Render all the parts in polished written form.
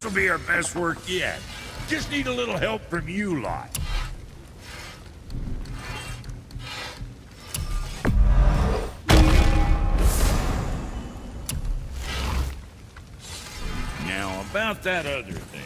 This'll be our best work yet. Just need a little help from you lot. Now, about that other thing.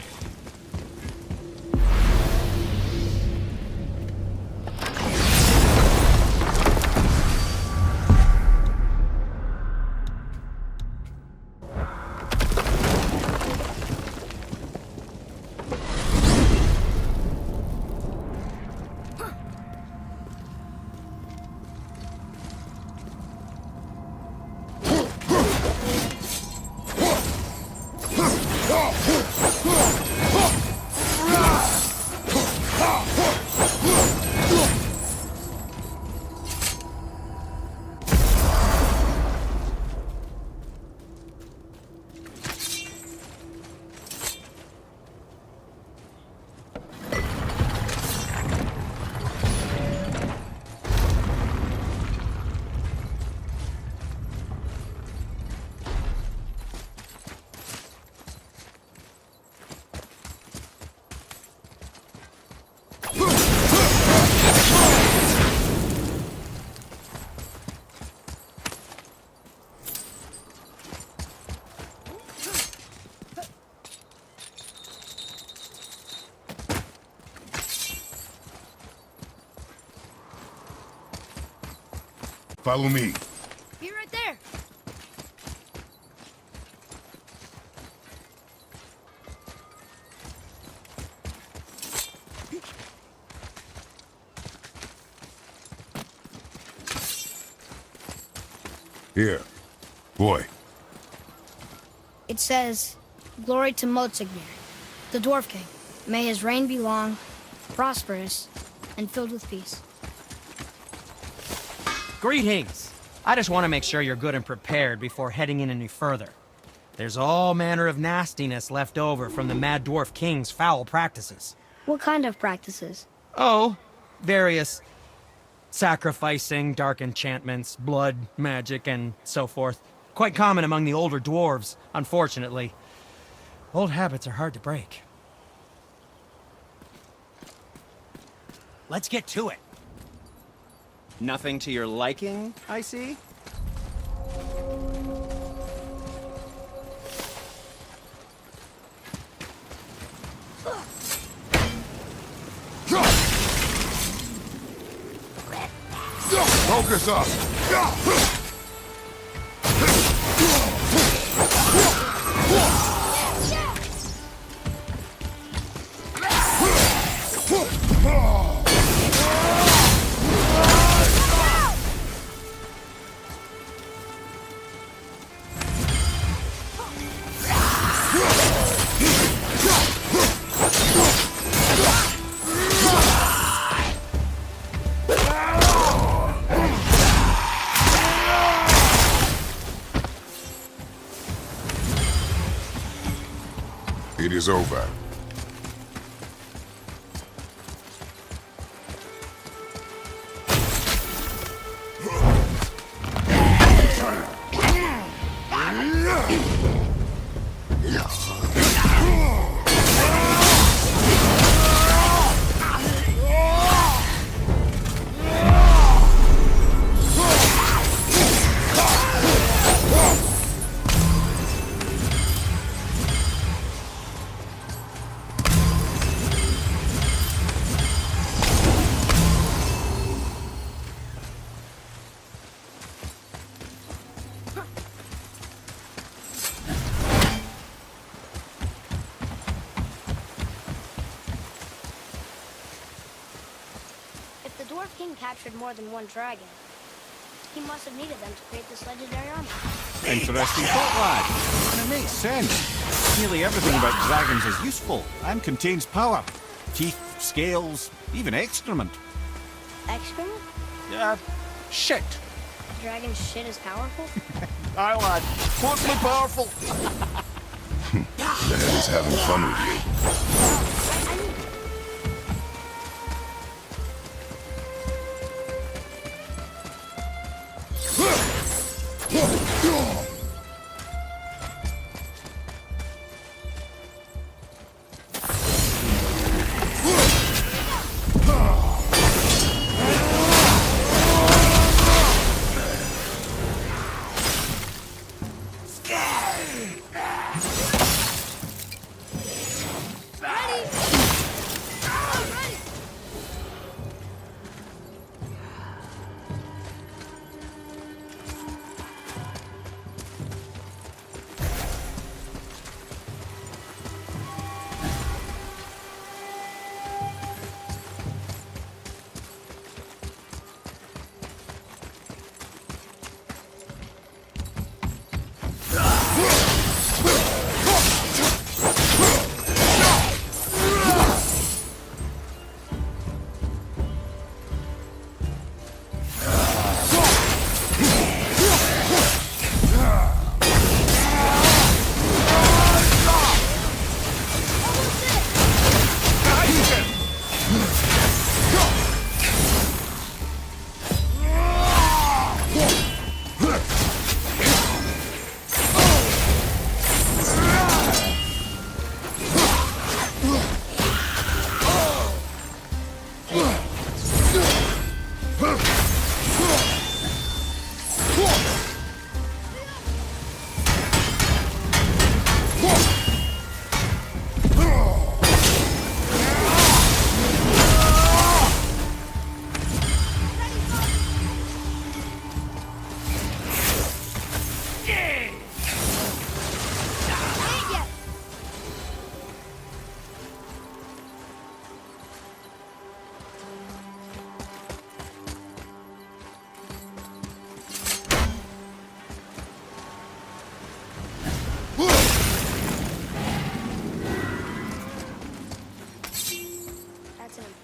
Follow me. Be right there. Here. Boy. It says, "Glory to Motsignir, the Dwarf King. May his reign be long, prosperous, and filled with peace." Greetings! I just want to make sure you're good and prepared before heading in any further. There's all manner of nastiness left over from the Mad Dwarf King's foul practices. What kind of practices? Oh, various sacrificing, dark enchantments, blood, magic, and so forth. Quite common among the older dwarves, unfortunately. Old habits are hard to break. Let's get to it. Nothing to your liking, I see? Focus up! It is over. If the Dwarf King captured more than one dragon, he must have needed them to create this legendary armor. Interesting thought, lad. And it makes sense. Nearly everything about dragons is useful and contains power. Teeth, scales, even excrement. Excrement? Shit. Dragon shit is powerful? Aye, lad. Totally powerful. Daddy's having fun with you.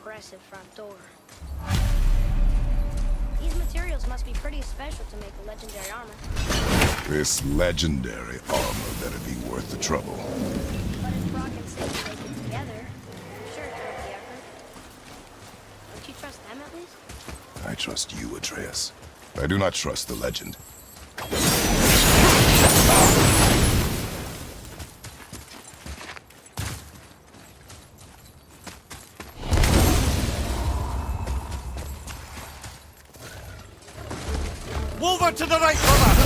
Impressive front door. These materials must be pretty special to make a legendary armor. This legendary armor better be worth the trouble. But if Brock and Sage make it together, I'm sure it's worth the effort. Don't you trust them at least? I trust you, Atreus. I do not trust the legend. Over to the right, brother!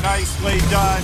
Nicely done.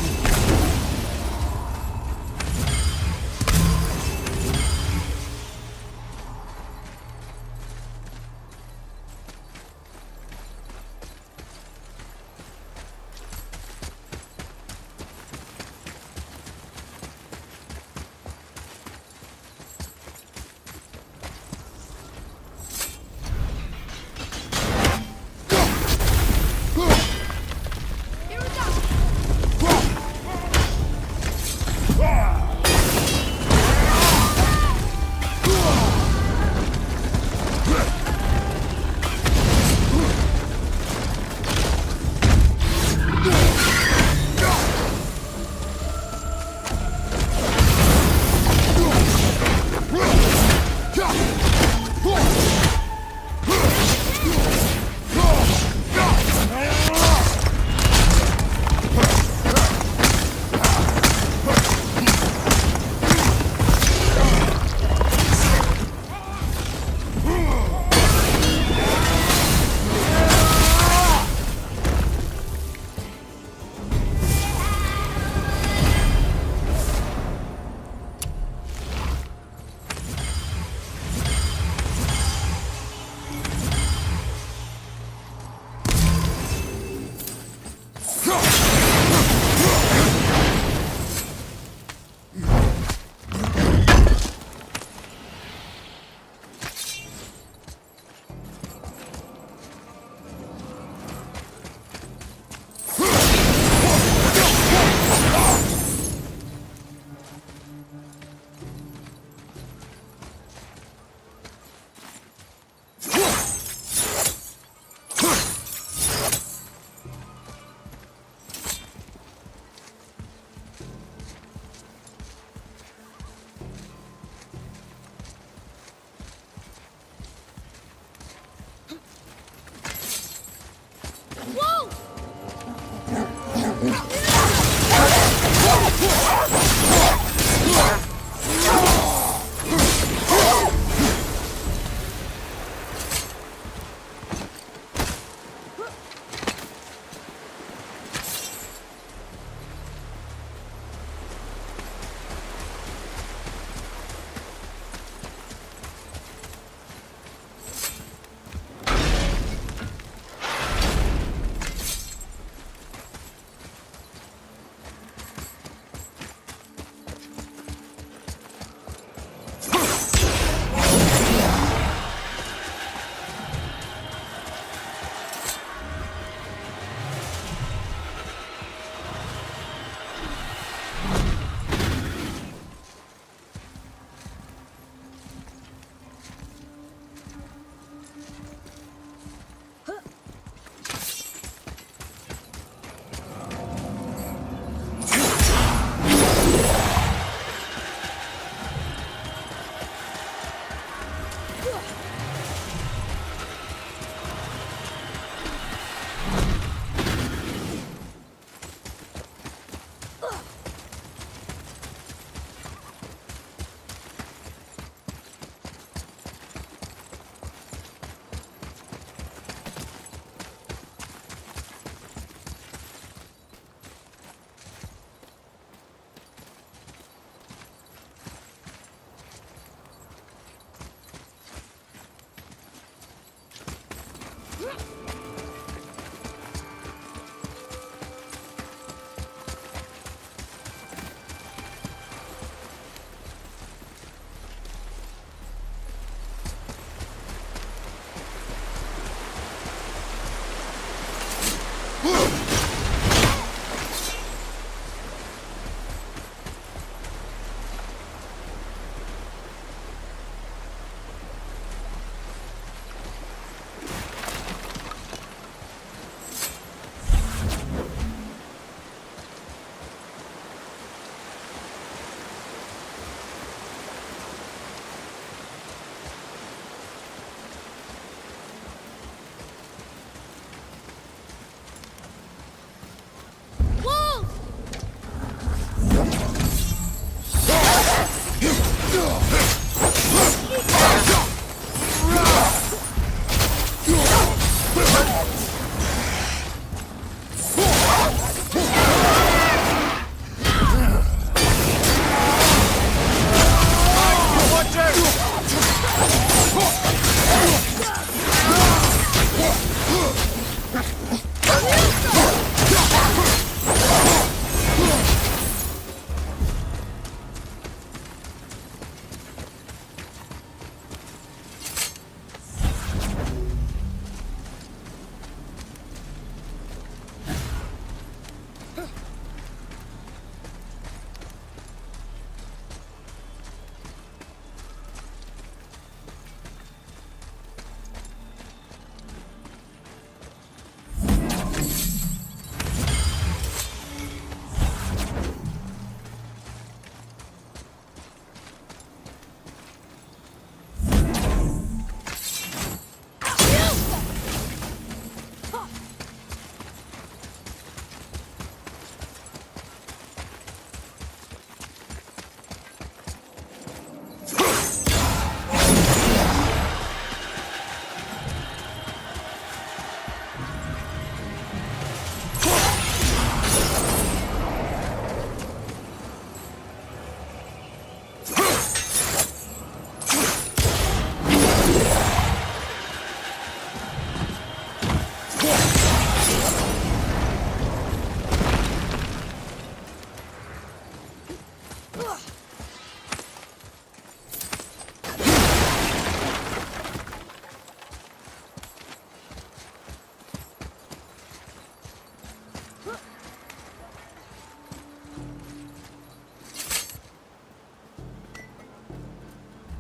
Whoa!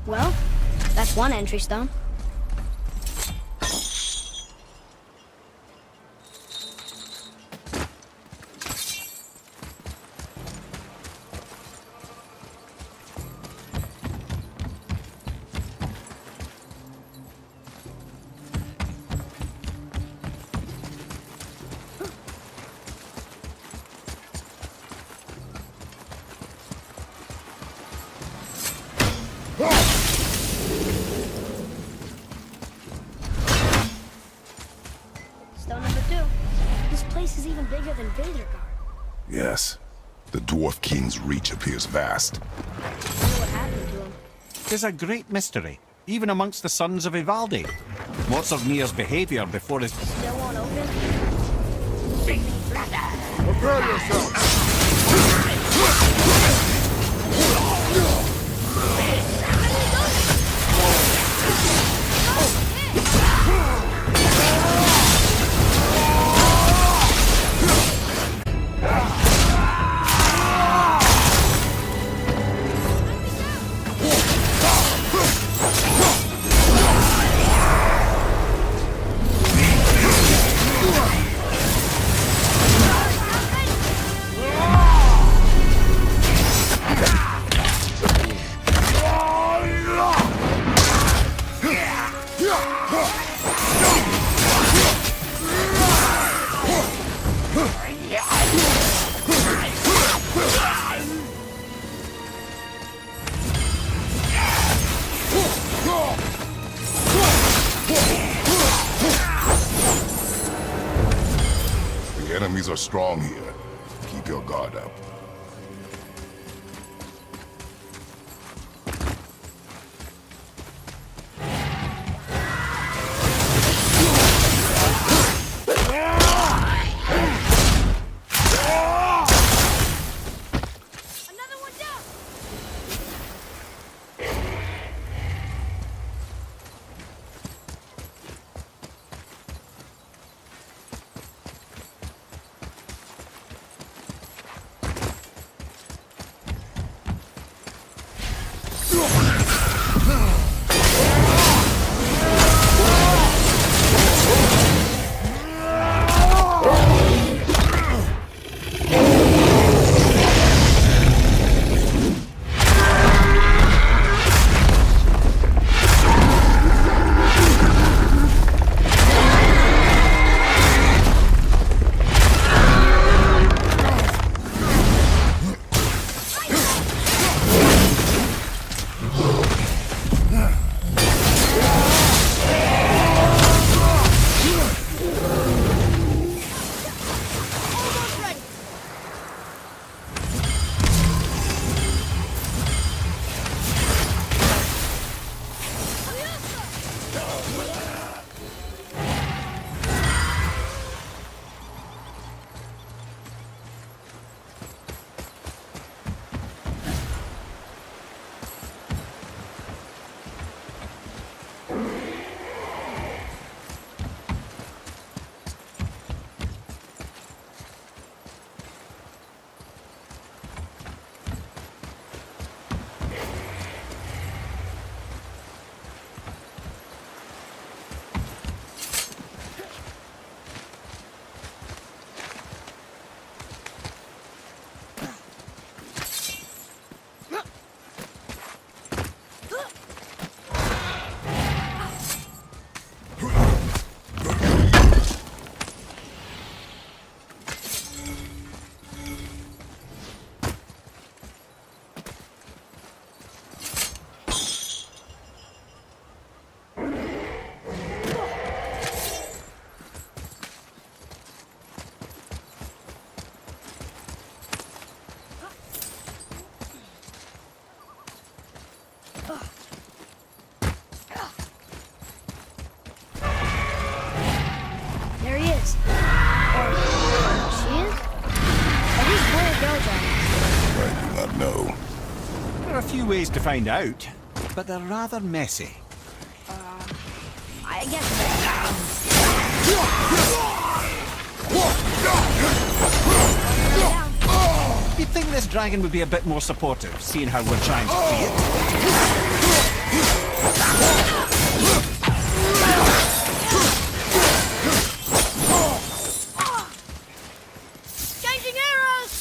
Well, that's one entry stone. place is even bigger than Vadergar. Yes. The Dwarf King's reach appears vast. I wonder what happened to him. Tis a great mystery, even amongst the sons of Ivaldi. What's of Mir's behavior before his... Still won't open? Prepare yourself! The enemies are strong here. Keep your guard up. Another one down! Almost ready! There he is. Or she is? Are these boy or girl dragons? I do not know. There are a few ways to find out, but they're rather messy. I guess You'd think this dragon would be a bit more supportive, seeing how we're trying to free it. Changing arrows!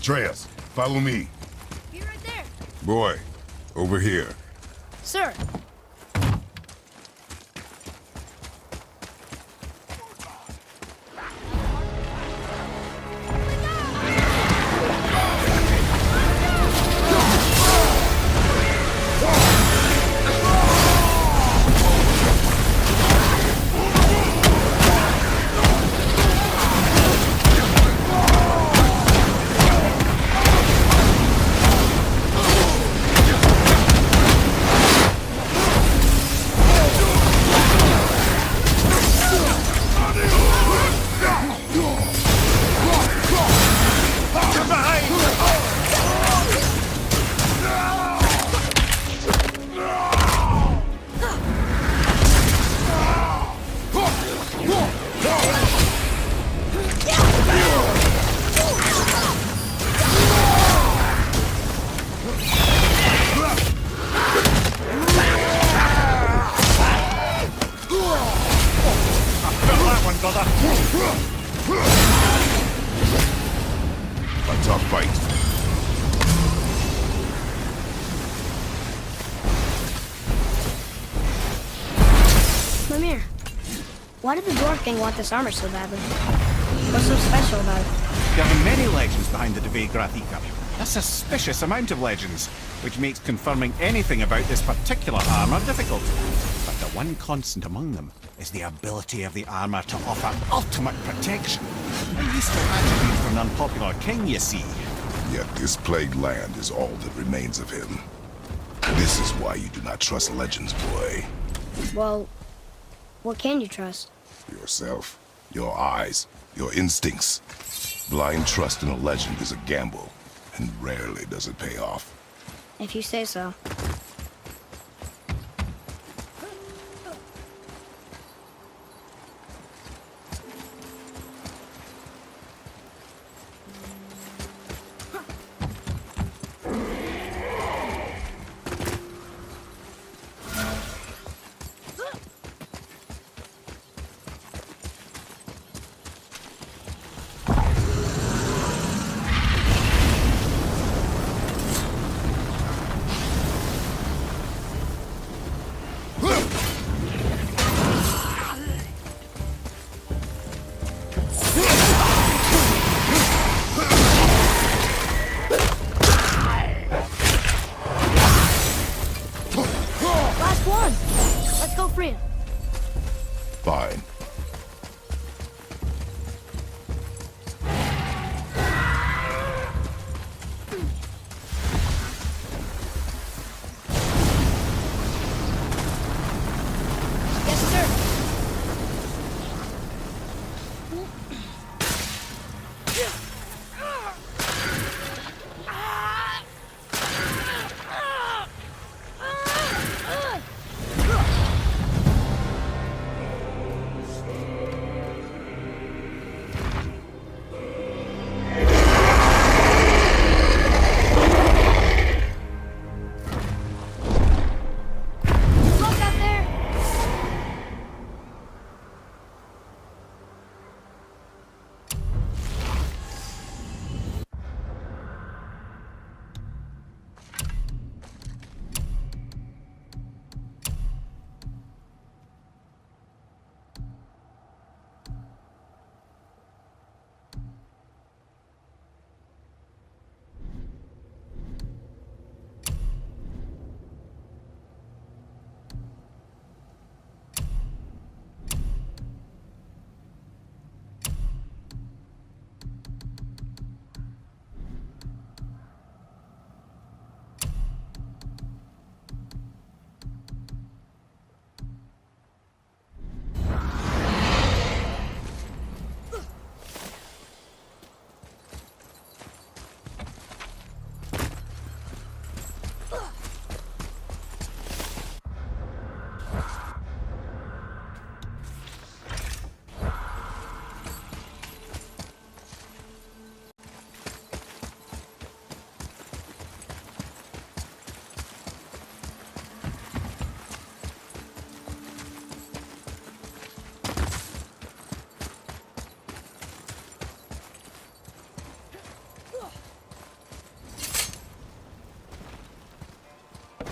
Atreus, follow me. Be right there. Boy, over here. Sir. A tough fight. Mimir, why did the Dwarf King want this armor so badly? What's so special about it? There are many legends behind the Dve Grathika. A suspicious amount of legends, which makes confirming anything about this particular armor difficult. But the one constant among them is the ability of the armor to offer ultimate protection. A useful attribute for an unpopular king, you see. Yet this plagued land is all that remains of him. This is why you do not trust legends, boy. Well, what can you trust? Yourself, your eyes, your instincts. Blind trust in a legend is a gamble, and rarely does it pay off. If you say so. Fine. Yes, sir. Look out there!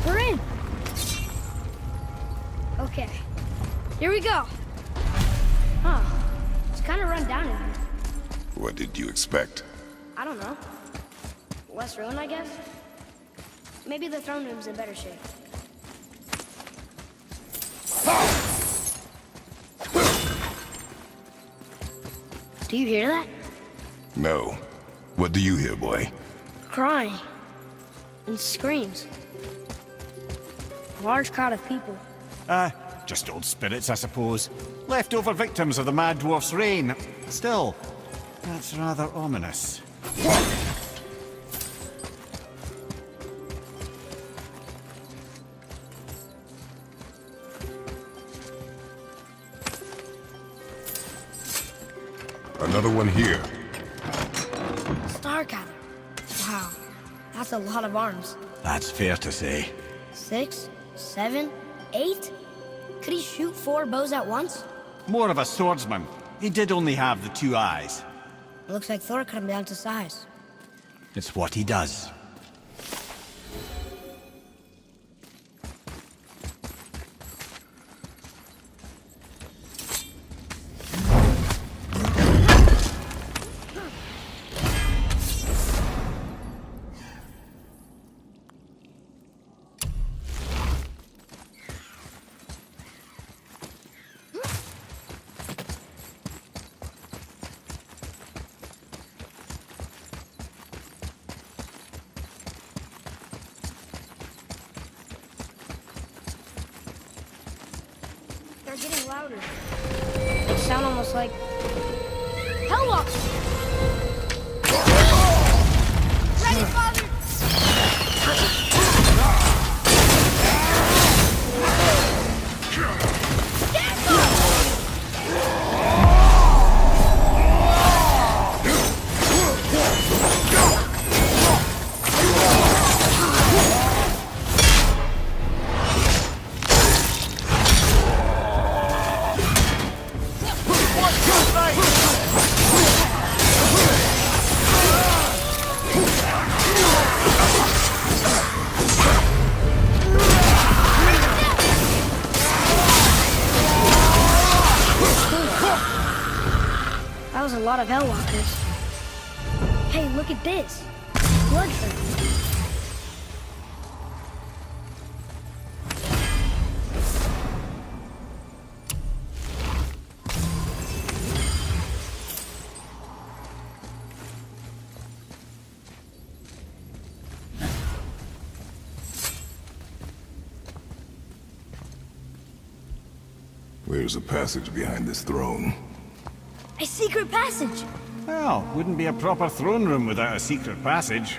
We're in. Okay, here we go. Huh, it's kind of run down in here. What did you expect? I don't know. Less ruin, I guess? Maybe the throne room's in better shape. Do you hear that? No. What do you hear, boy? Crying. And screams. A large crowd of people. Just old spirits, I suppose. Leftover victims of the Mad Dwarf's reign. Still, that's rather ominous. Another one here. Stargather. Wow, that's a lot of arms. That's fair to say. 6, 7, 8? Could he shoot 4 bows at once? More of a swordsman. He did only have the 2 eyes. It looks like Thor cut him down to size. It's what he does. They're getting louder. They sound almost like... Hellwalkers! Ready, father! That was a lot of Hellwalkers. Hey, look at this. Bloodthirst. There's a passage behind this throne. A secret passage! Well, wouldn't be a proper throne room without a secret passage.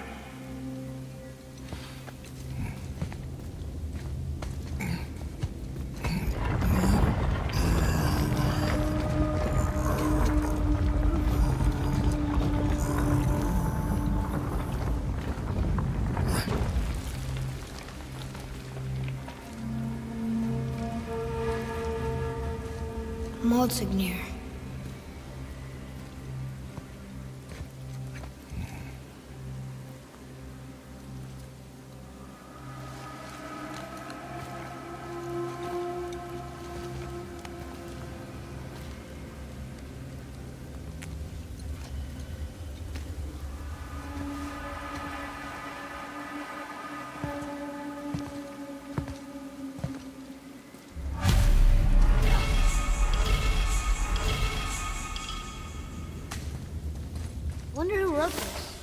Motsognir. Wonder who wrote this.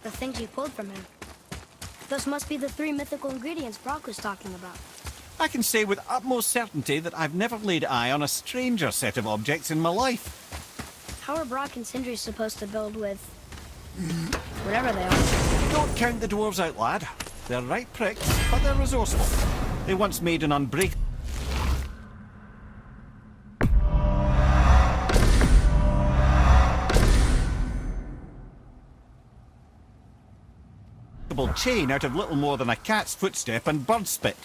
The things you pulled from him. Those must be the 3 mythical ingredients Brock was talking about. I can say with utmost certainty that I've never laid eye on a stranger set of objects in my life. How are Brock and Sindri supposed to build with... whatever they are? Don't count the dwarves out, lad. They're right pricks, but they're resourceful. They once made an unbreakable chain out of little more than a cat's footstep and bird spit.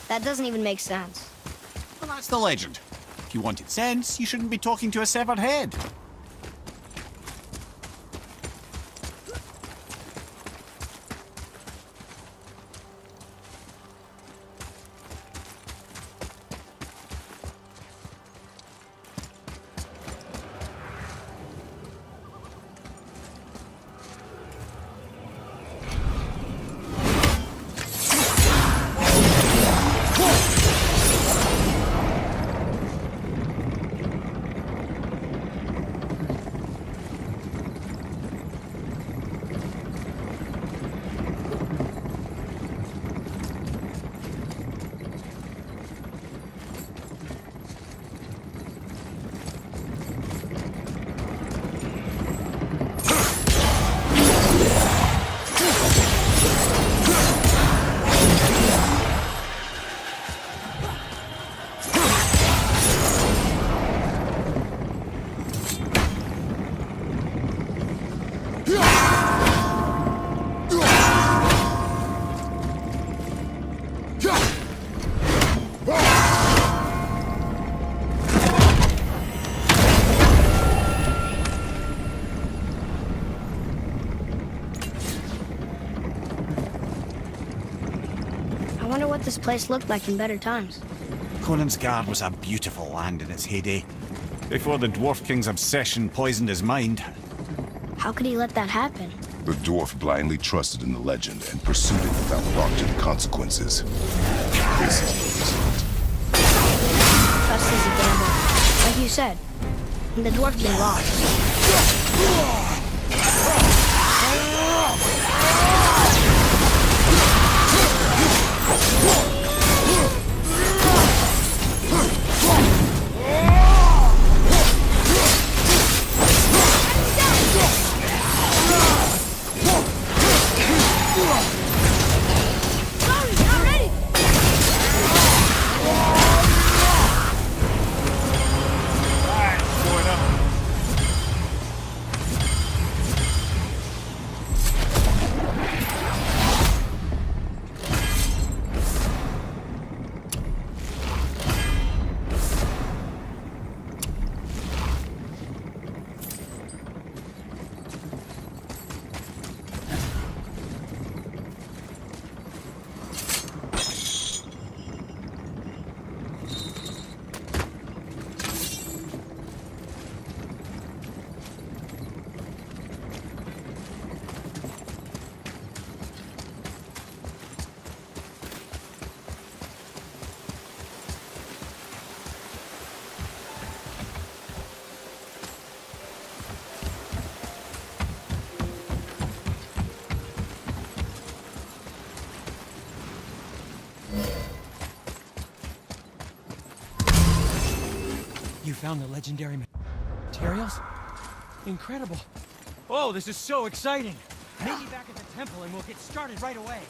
That doesn't even make sense. Well, that's the legend. If you wanted sense, you shouldn't be talking to a severed head. I wonder what this place looked like in better times. Conan's Guard was a beautiful land in its heyday, before the Dwarf King's obsession poisoned his mind. How could he let that happen? The dwarf blindly trusted in the legend and pursued it without thought to the consequences. This is the result. Trust is a gamble. Like you said. And the Dwarf King lost. You found the legendary materials? Incredible. Oh, this is so exciting. Meet me back at the temple and we'll get started right away.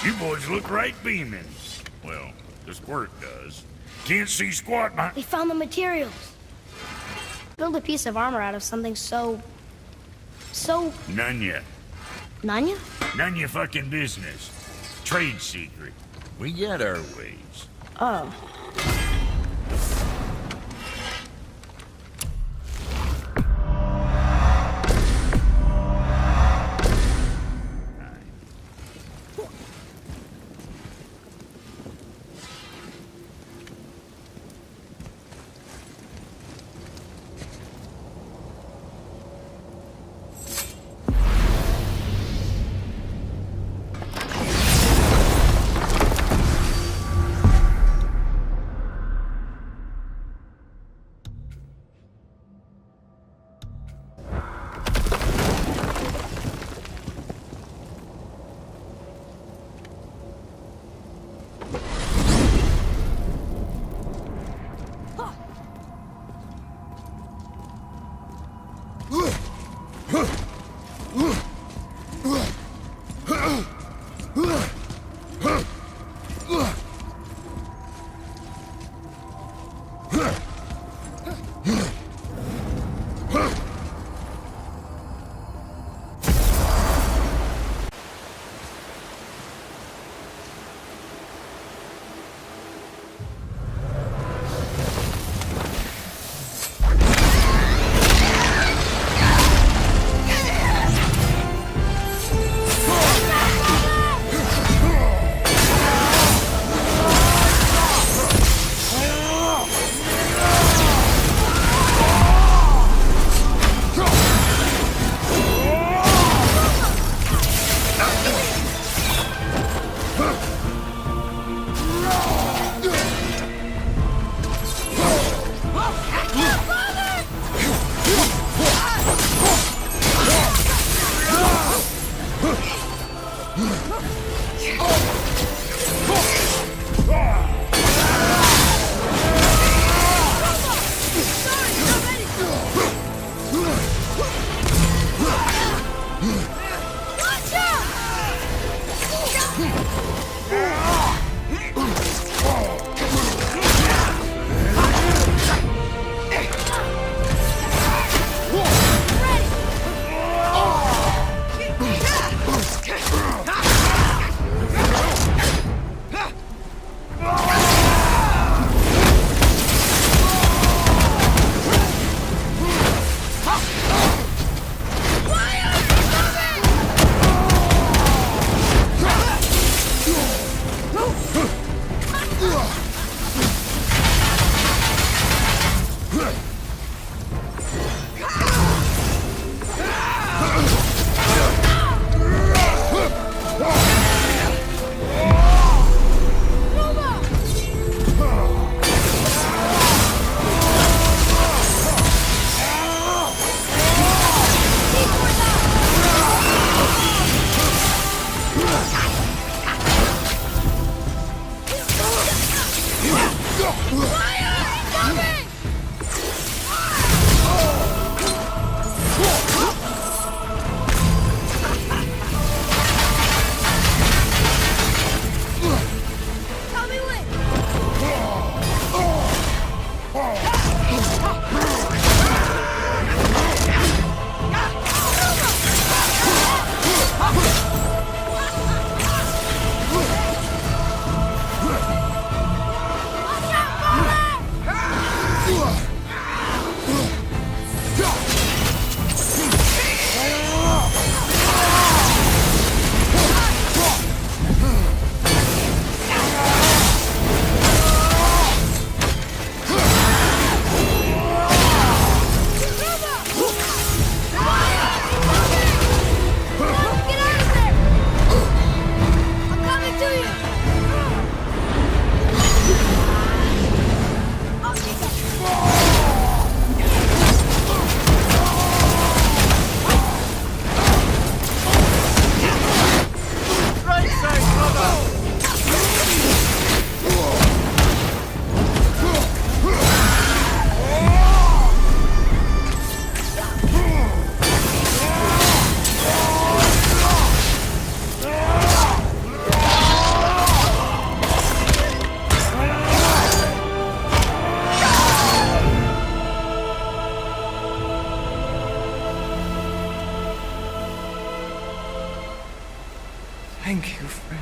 You boys look right beaming. Well, the squirt does. Can't see squat, man. They found the materials. Build a piece of armor out of something so... None yet. Nanya? None your fucking business. Trade secret. We got our ways. Oh.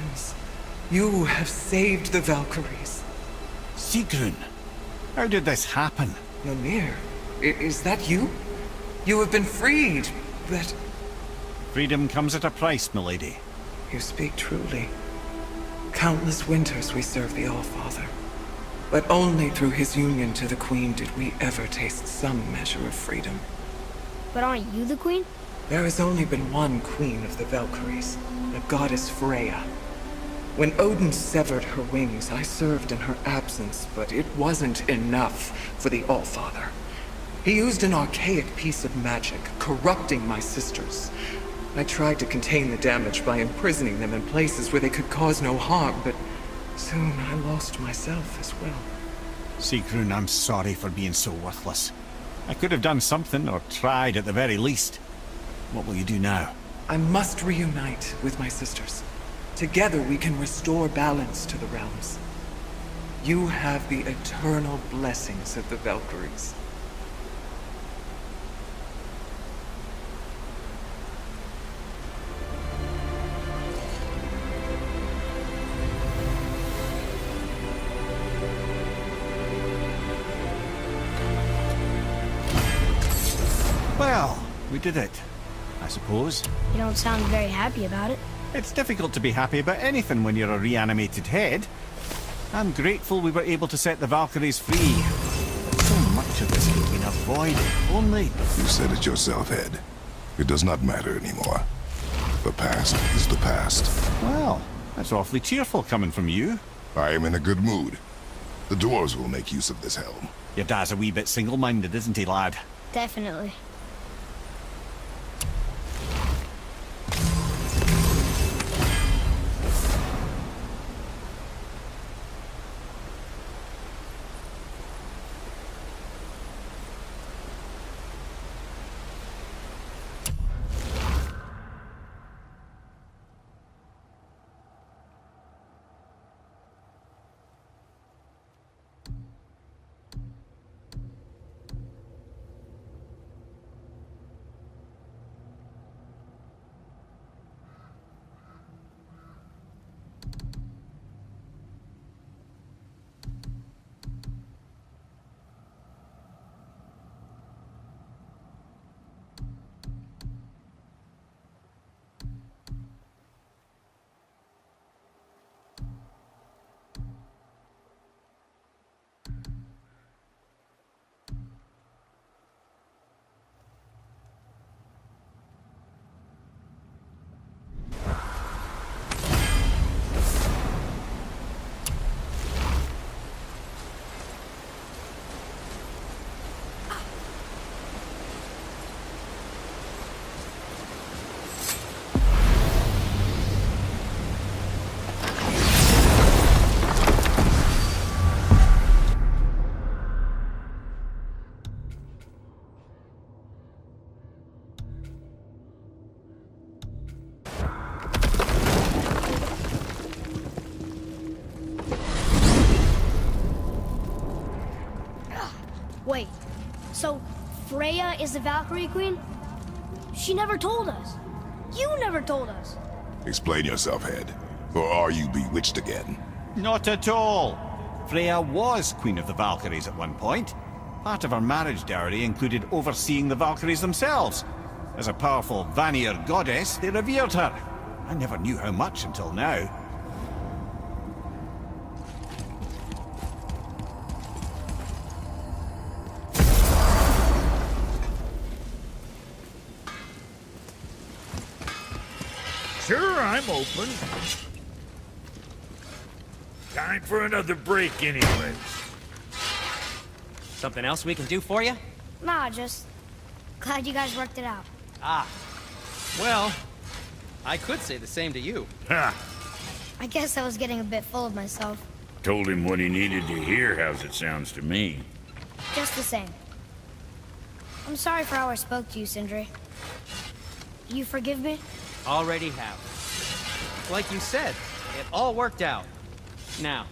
friends. You have saved the Valkyries. Sigrun, how did this happen? Mimir, is that you? You have been freed, but... Freedom comes at a price, milady. You speak truly. Countless winters we serve the All-Father. But only through his union to the Queen did we ever taste some measure of freedom. But aren't you the queen? There has only been one Queen of the Valkyries, the goddess Freya. When Odin severed her wings, I served in her absence, but it wasn't enough for the All-Father. He used an archaic piece of magic, corrupting my sisters. I tried to contain the damage by imprisoning them in places where they could cause no harm, but soon I lost myself as well. Sigrun, I'm sorry for being so worthless. I could have done something, or tried at the very least. What will you do now? I must reunite with my sisters. Together we can restore balance to the realms. You have the eternal blessings of the Valkyries. Well, we did it, I suppose. You don't sound very happy about it. It's difficult to be happy about anything when you're a reanimated head. I'm grateful we were able to set the Valkyries free. So much of this could have been avoided, only... You said it yourself, Head. It does not matter anymore. The past is the past. Well, that's awfully cheerful coming from you. I am in a good mood. The dwarves will make use of this helm. Your dad's a wee bit single-minded, isn't he, lad? Definitely. Wait, so Freya is the Valkyrie Queen? She never told us. You never told us. Explain yourself, Head. Or are you bewitched again? Not at all. Freya was Queen of the Valkyries at one point. Part of her marriage dowry included overseeing the Valkyries themselves. As a powerful Vanir goddess, they revered her. I never knew how much until now. Sure, I'm open. Time for another break anyways. Something else we can do for you? Nah, just glad you guys worked it out. Ah. Well, I could say the same to you. Ha! I guess I was getting a bit full of myself. Told him what he needed to hear, how's it sounds to me. Just the same. I'm sorry for how I spoke to you, Sindri. You forgive me? Already have. Like you said, it all worked out. Now,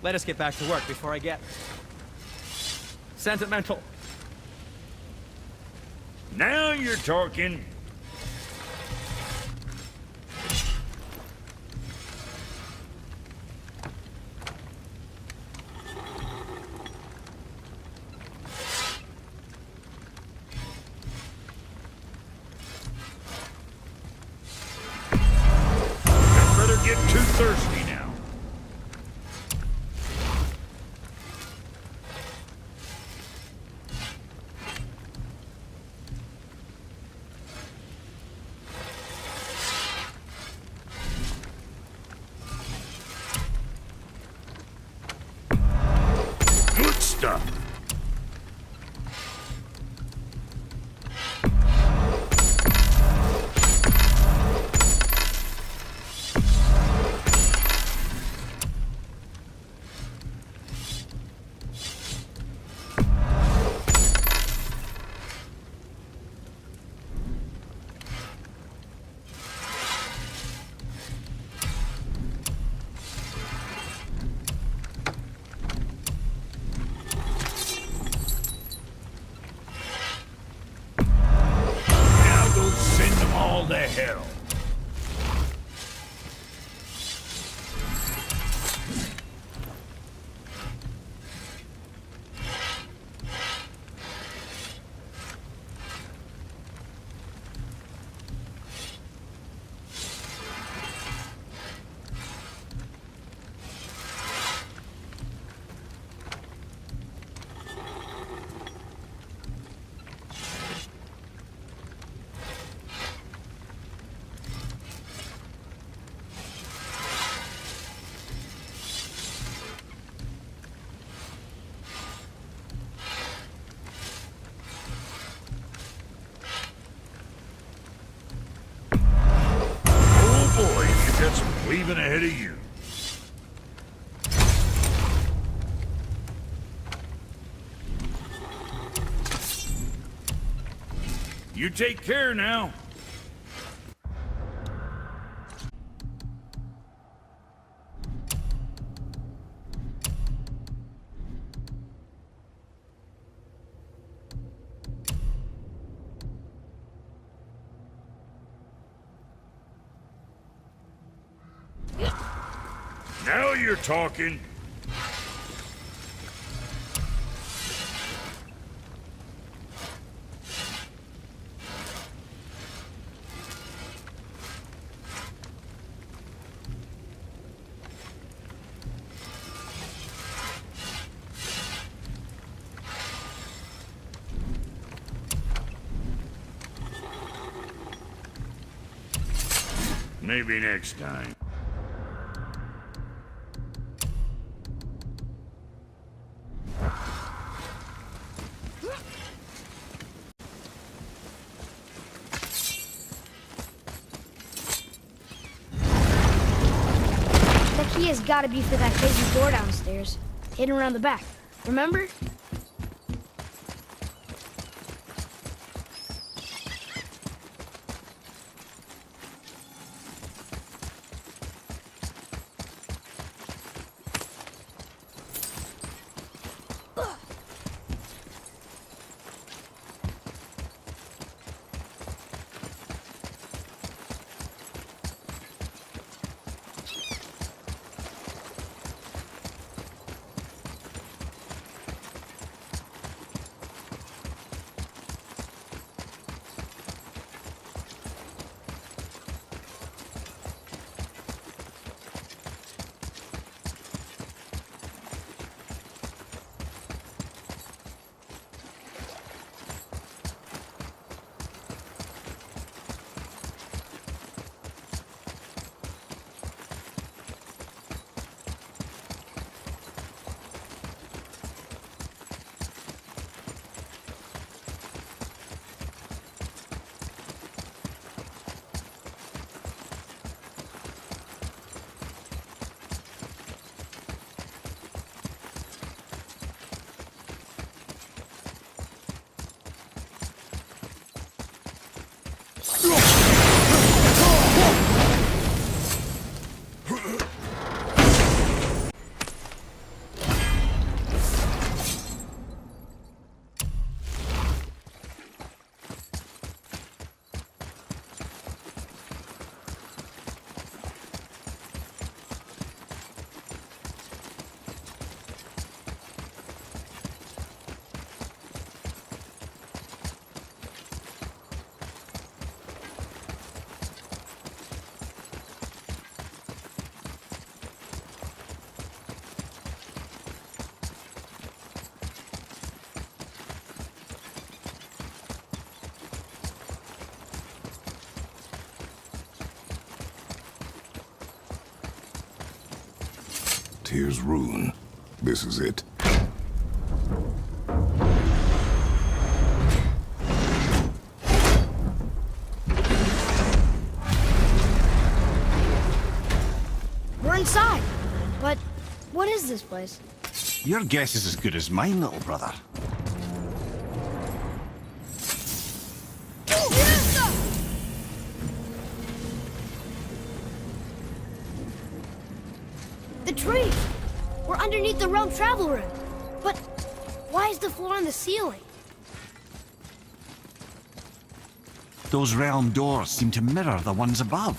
let us get back to work before I get sentimental. Now you're talking. thirsty now. Good stuff. Now go send them all to hell. Oh boy, you got some weaving ahead of you. You take care now. Now you're talking. Maybe next time. The key has got to be for that crazy door downstairs, hidden around the back. Remember? Tyr's rune. This is it. We're inside. But what is this place? Your guess is as good as mine, little brother. The tree! We're underneath the realm travel room. But why is the floor on the ceiling? Those realm doors seem to mirror the ones above.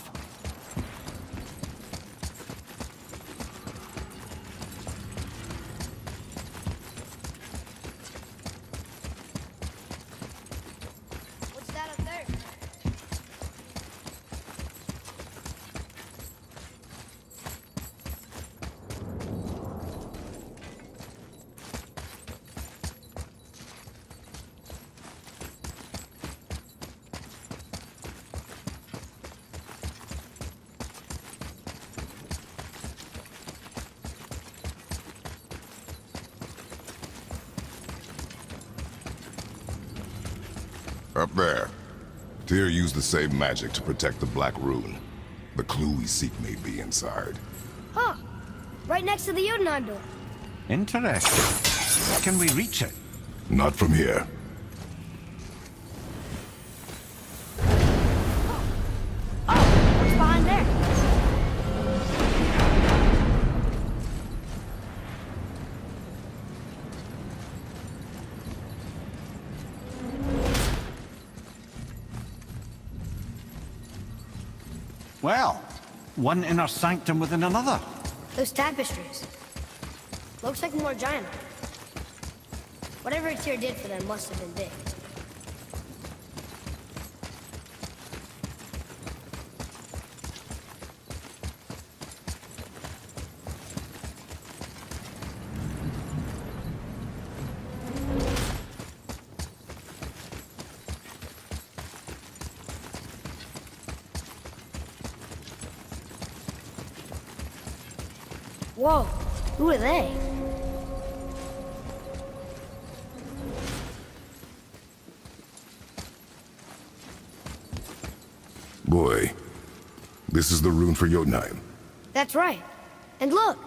What's that up there? Up there. Tyr used the same magic to protect the Black Rune. The clue we seek may be inside. Huh. Right next to the Jotunheim door. Interesting. Can we reach it? Not from here. Oh, what's behind there? Well, one inner sanctum within another. Those tapestries. Looks like more giant. Whatever Tyr did for them must have been big. Whoa, who are they? Boy, this is the rune for Jotunheim. That's right. And look,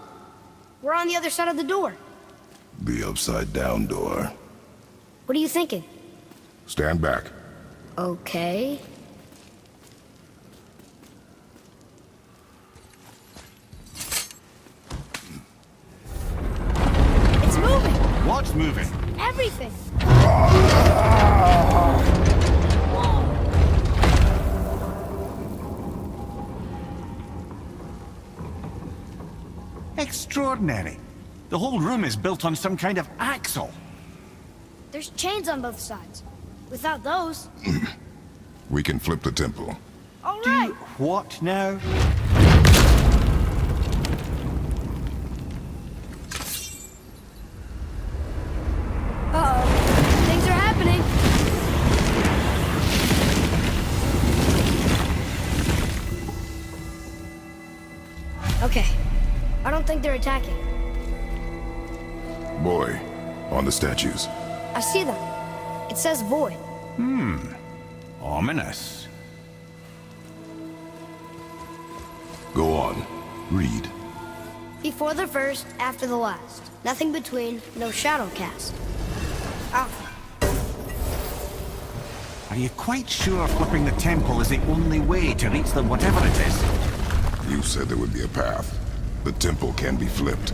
we're on the other side of the door. The upside-down door. What are you thinking? Stand back. Okay. It's moving! What's moving? Everything! Extraordinary. The whole room is built on some kind of axle. There's chains on both sides. Without those... We can flip the temple. All right! What now? Uh-oh. Things are happening. Okay. I don't think they're attacking. Boy, on the statues. I see them. It says void. Ominous. Go on. Read. Before the first, after the last. Nothing between, no shadow cast. Alpha. Are you quite sure flipping the temple is the only way to reach them, whatever it is? You said there would be a path. The temple can be flipped.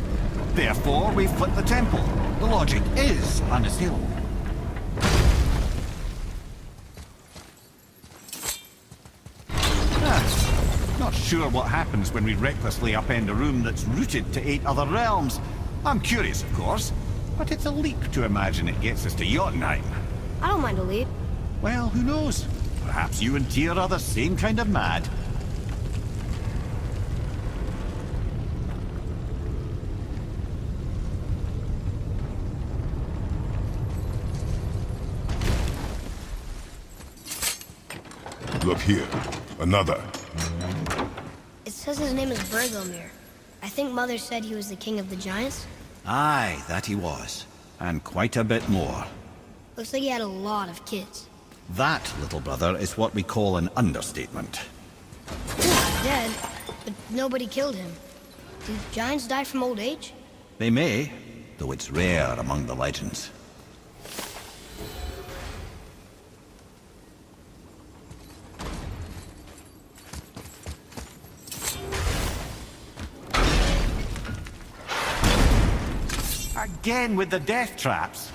Therefore, we flip the temple. The logic is unassailable. Not sure what happens when we recklessly upend a room that's rooted to 8 other realms. I'm curious, of course, but it's a leap to imagine it gets us to Jotunheim. I don't mind a lead. Well, who knows? Perhaps you and Tyr are the same kind of mad. Look here. Another. It says his name is Bergomir. I think Mother said he was the king of the giants. Aye, that he was. And quite a bit more. Looks like he had a lot of kids. That, little brother, is what we call an understatement. Dead, but nobody killed him. Do giants die from old age? They may, though it's rare among the legends. Again with the death traps.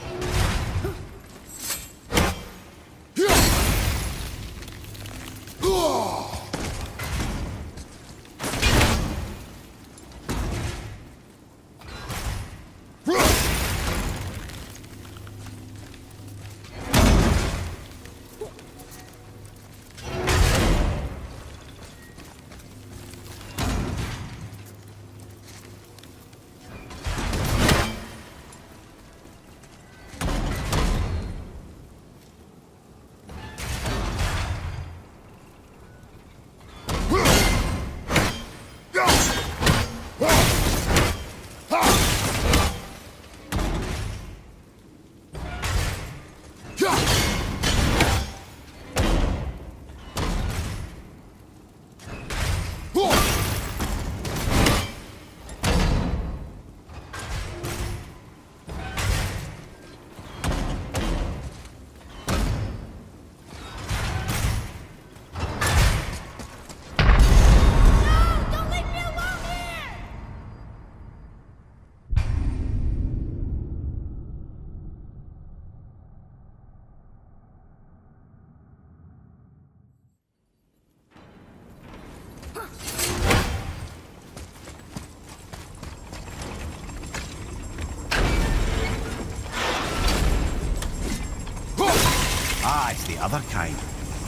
Ah, it's the other kind.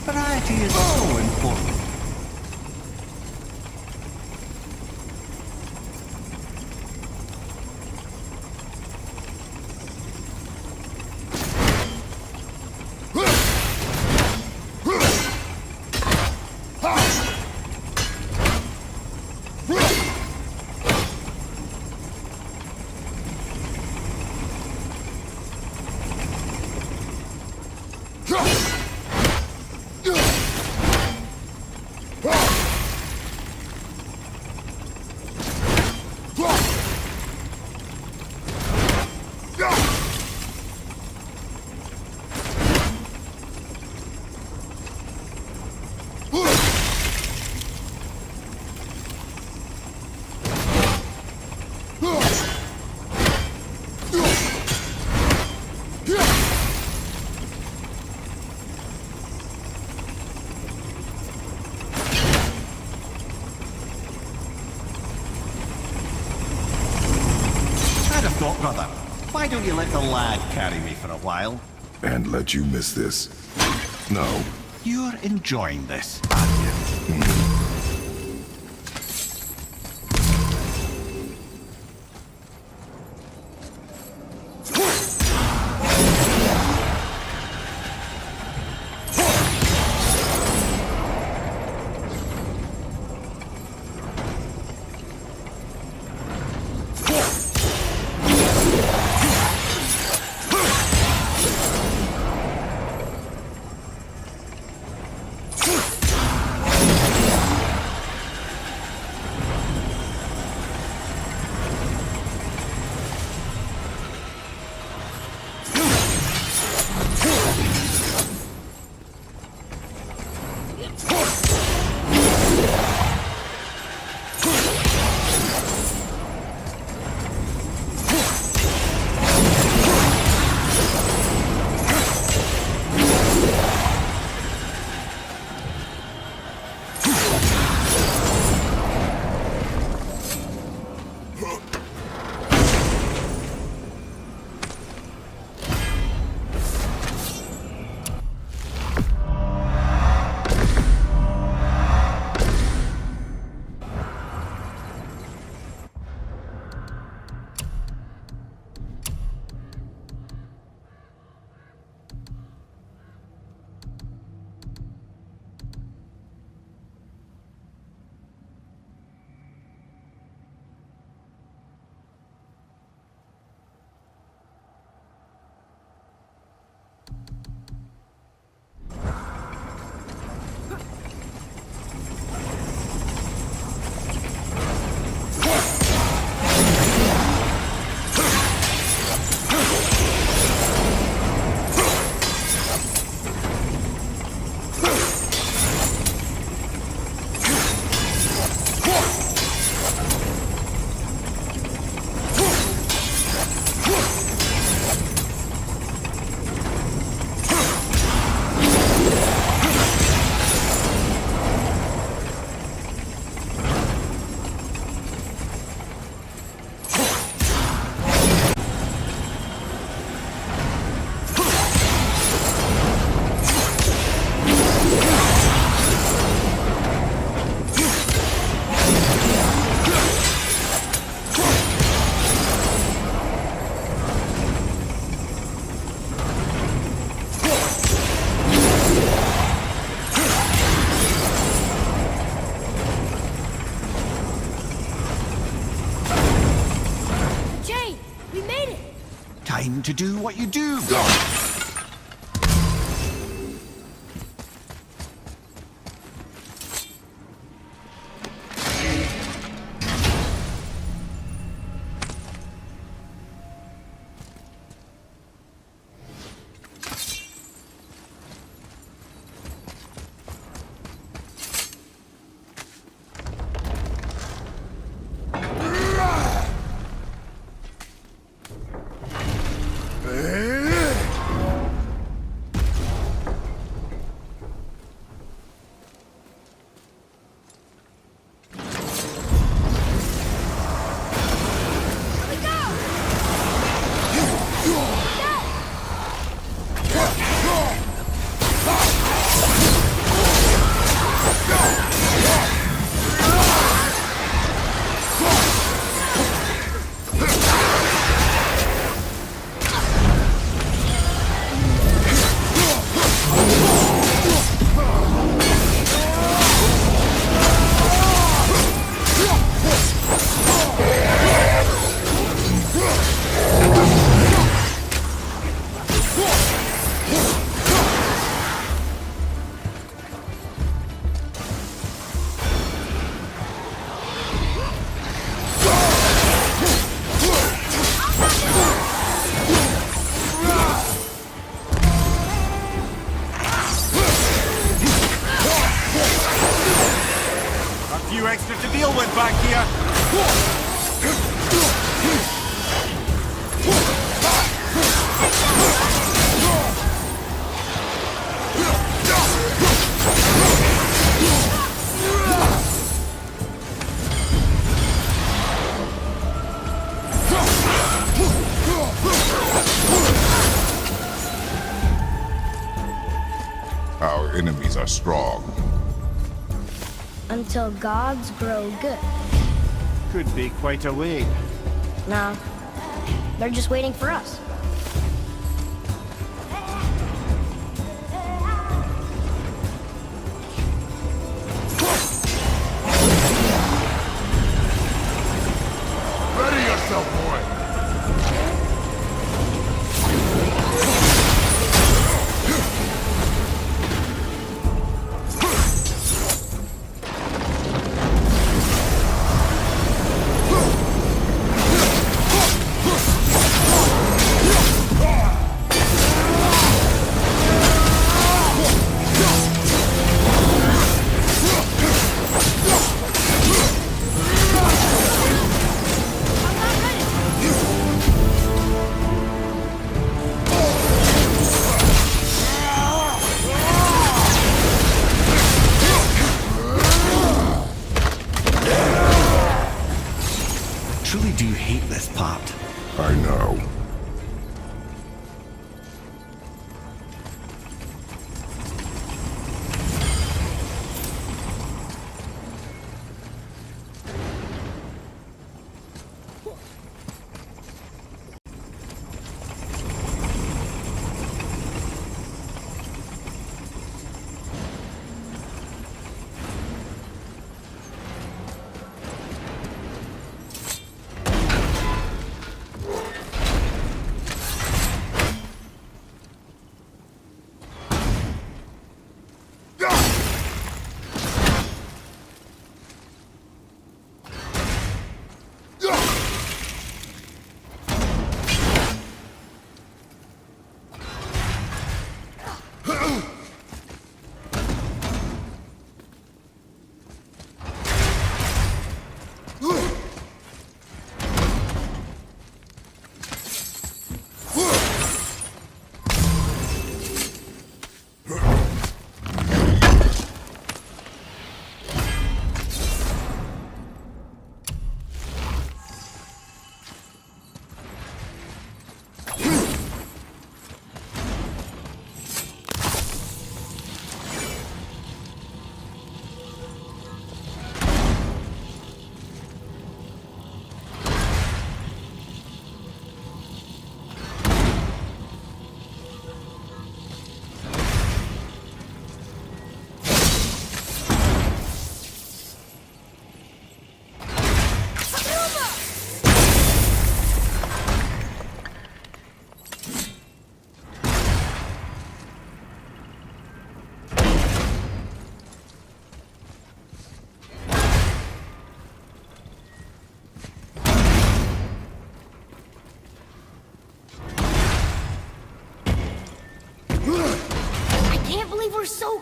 Variety is so important. Thought, brother, why don't you let the lad carry me for a while? And let you miss this? No. You're enjoying this, aren't you? time to do what you do. Extra to deal with back here. Our enemies are strong. Until gods grow good. Could be quite a wait. No, they're just waiting for us. Ready yourself, boy! Truly do hate this part. I know.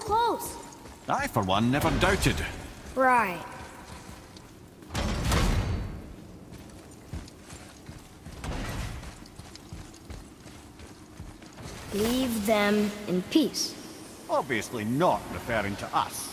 close. I, for one, never doubted. Right. Leave them in peace. Obviously not referring to us.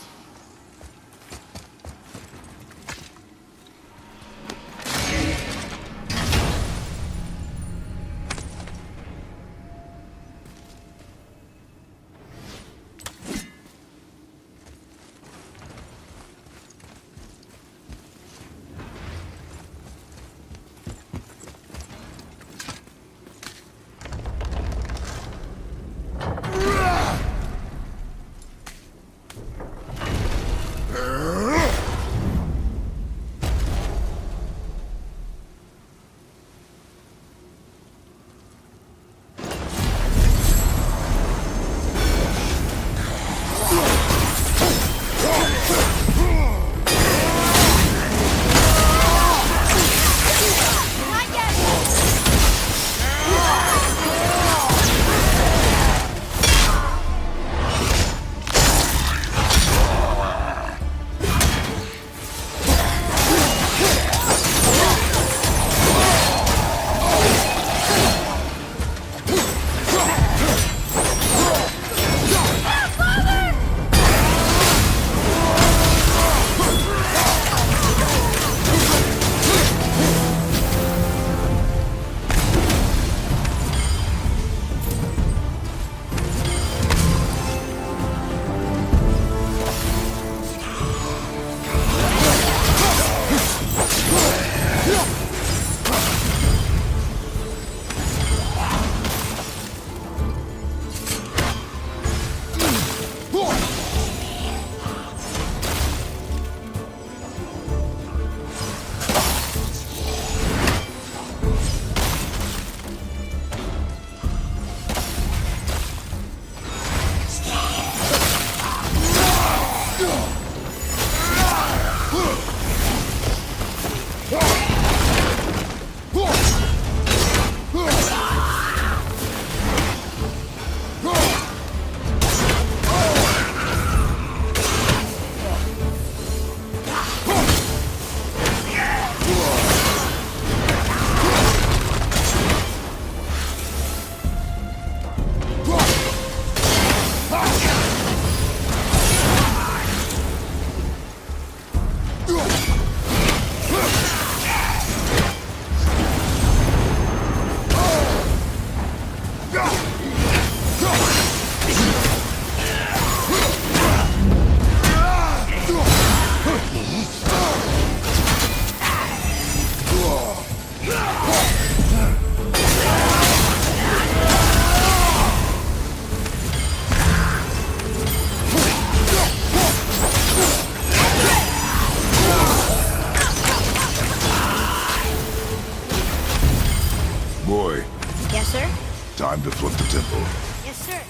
Time to flip the temple. Yes, sir.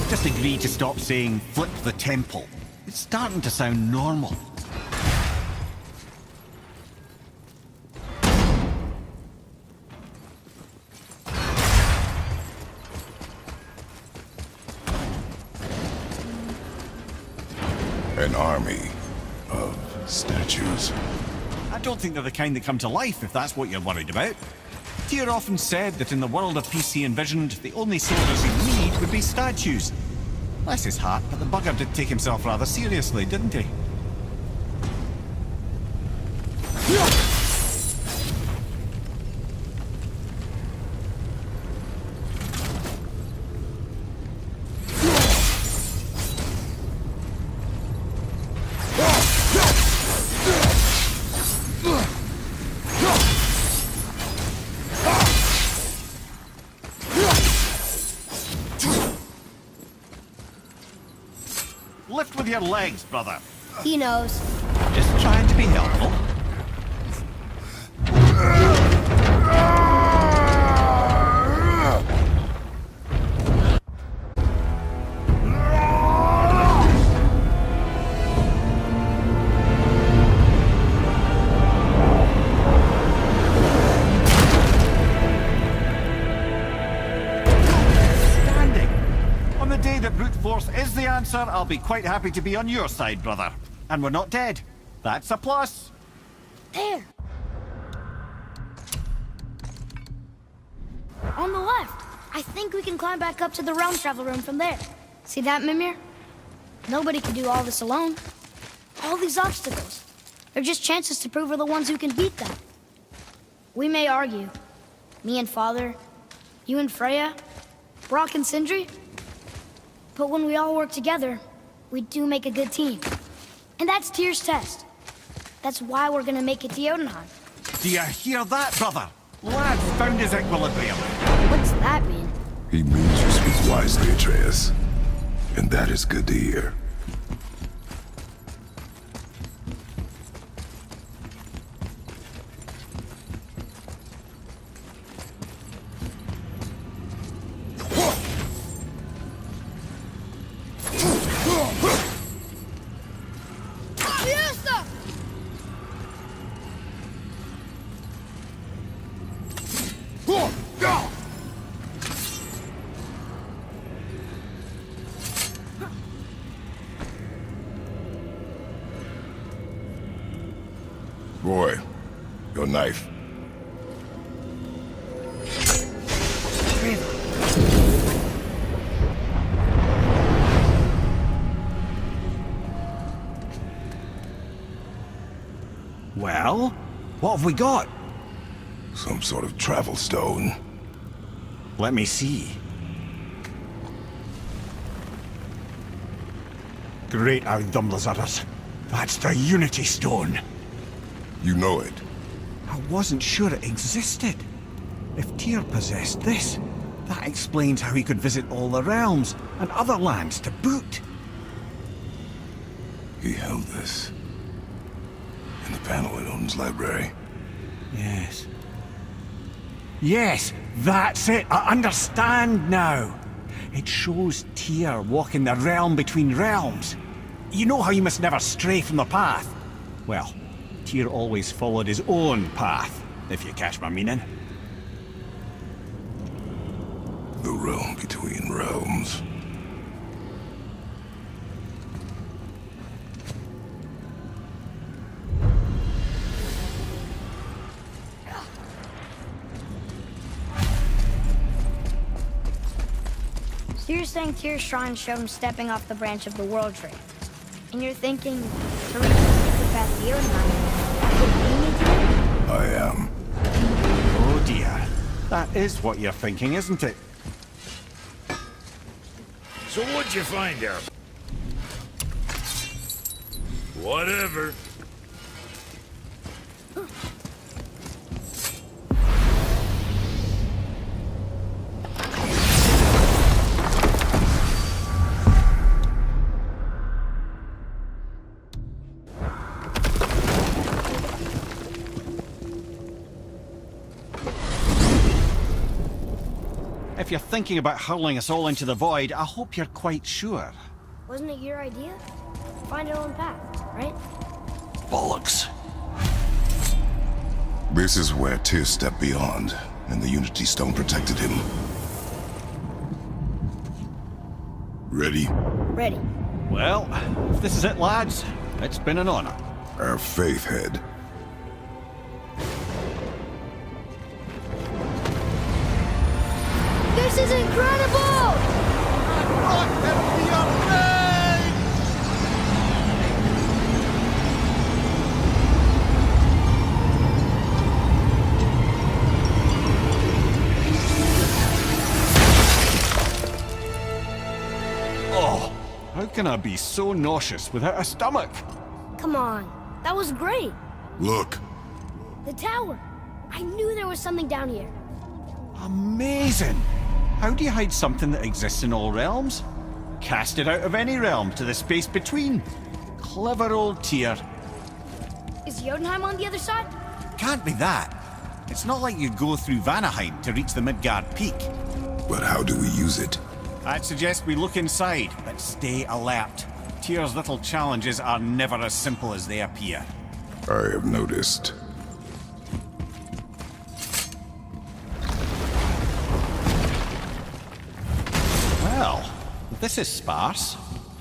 Just agree to stop saying flip the temple. It's starting to sound normal. An army of statues. I don't think they're the kind that come to life, if that's what you're worried about. Tyr often said that in the world of peace he envisioned, the only soldiers he'd need would be statues. Bless his heart, but the bugger did take himself rather seriously, didn't he? Lift with your legs, brother. He knows. Just trying to be helpful. Standing on the day that brute force is the the answer, I'll be quite happy to be on your side, brother. And we're not dead. That's a plus. There! On the left! I think we can climb back up to the realm travel room from there. See that, Mimir? Nobody can do all this alone. All these obstacles. They're just chances to prove we're the ones who can beat them. We may argue. Me and Father, you and Freya, Brock and Sindri. But when we all work together, we do make a good team. And that's Tyr's test. That's why we're gonna make it to Jotunheim. Do you hear that, brother? Lad's found his equilibrium. What's that mean? He means you speak wisely, Atreus. And that is good to hear. Boy, your knife. Well, what have we got? Some sort of travel stone. Let me see. Great Audumlazaras. That's the Unity Stone. You know it. I wasn't sure it existed. If Tyr possessed this, that explains how he could visit all the realms and other lands to boot. He held this. In the panel in Odin's library. Yes. Yes, that's it. I understand now. It shows Tyr walking the realm between realms. You know how you must never stray from the path? Well, Tyr always followed his own path, if you catch my meaning. The realm between realms. So you're saying Tyr's shrine showed him stepping off the branch of the World Tree. And you're thinking to reach the secret path to Jotunheim, that's what we need to do? I am. Oh dear. That is what you're thinking, isn't it? So what'd you find there? Whatever. If you're thinking about hurling us all into the void, I hope you're quite sure. Wasn't it your idea? Find our own path, right? Bollocks. This is where Tyr stepped beyond, and the Unity Stone protected him. Ready? Ready. Well, if this is it, lads, it's been an honor. Our faith head. This is incredible! Oh, how can I be so nauseous without a stomach? Come on, that was great. Look. The tower. I knew there was something down here. Amazing! How do you hide something that exists in all realms? Cast it out of any realm to the space between. Clever old Tyr. Is Jotunheim on the other side? Can't be that. It's not like you go through Vanaheim to reach the Midgard Peak. But how do we use it? I'd suggest we look inside, but stay alert. Tyr's little challenges are never as simple as they appear. I have noticed. Well, this is sparse.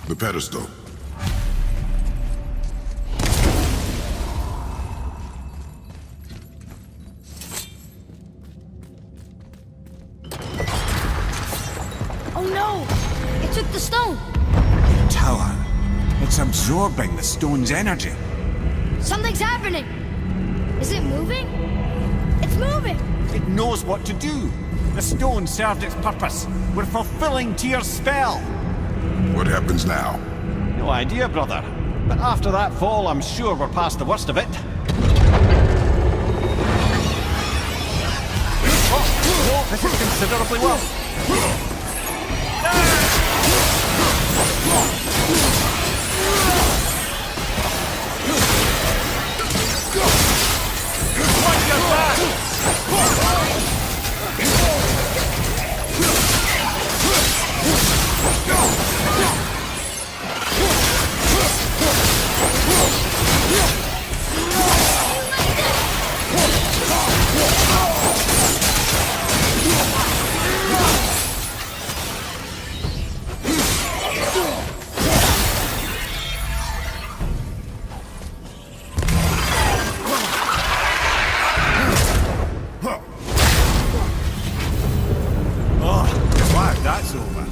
The pedestal. Oh no! It took the stone! Tower. It's absorbing the stone's energy. Something's happening! Is it moving? It's moving! It knows what to do. The stone served its purpose. We're fulfilling Tyr's spell. What happens now? No idea, brother. But after that fall, I'm sure we're past the worst of it. Oh, this is considerably worse. Glad that's over.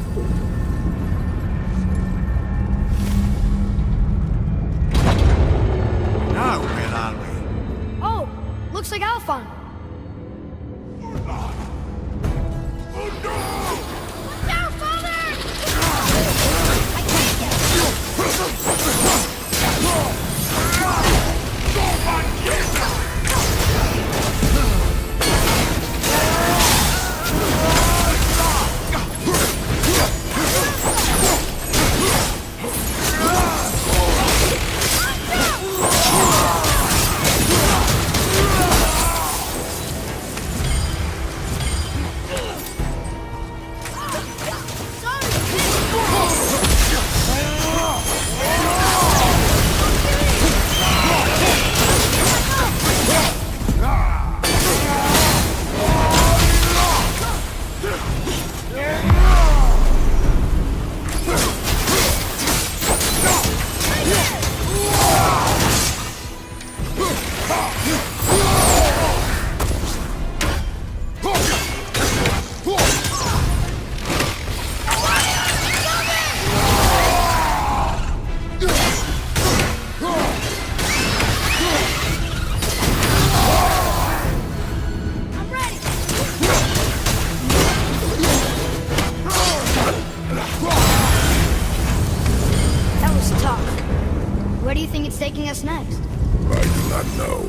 Now, where are we? Oh, looks like Alphon. No, Father! Where do you think it's taking us next? I do not know.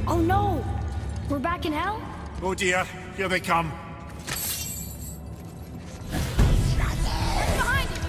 Oh no! We're back in hell? Oh dear, here they come. Behind you!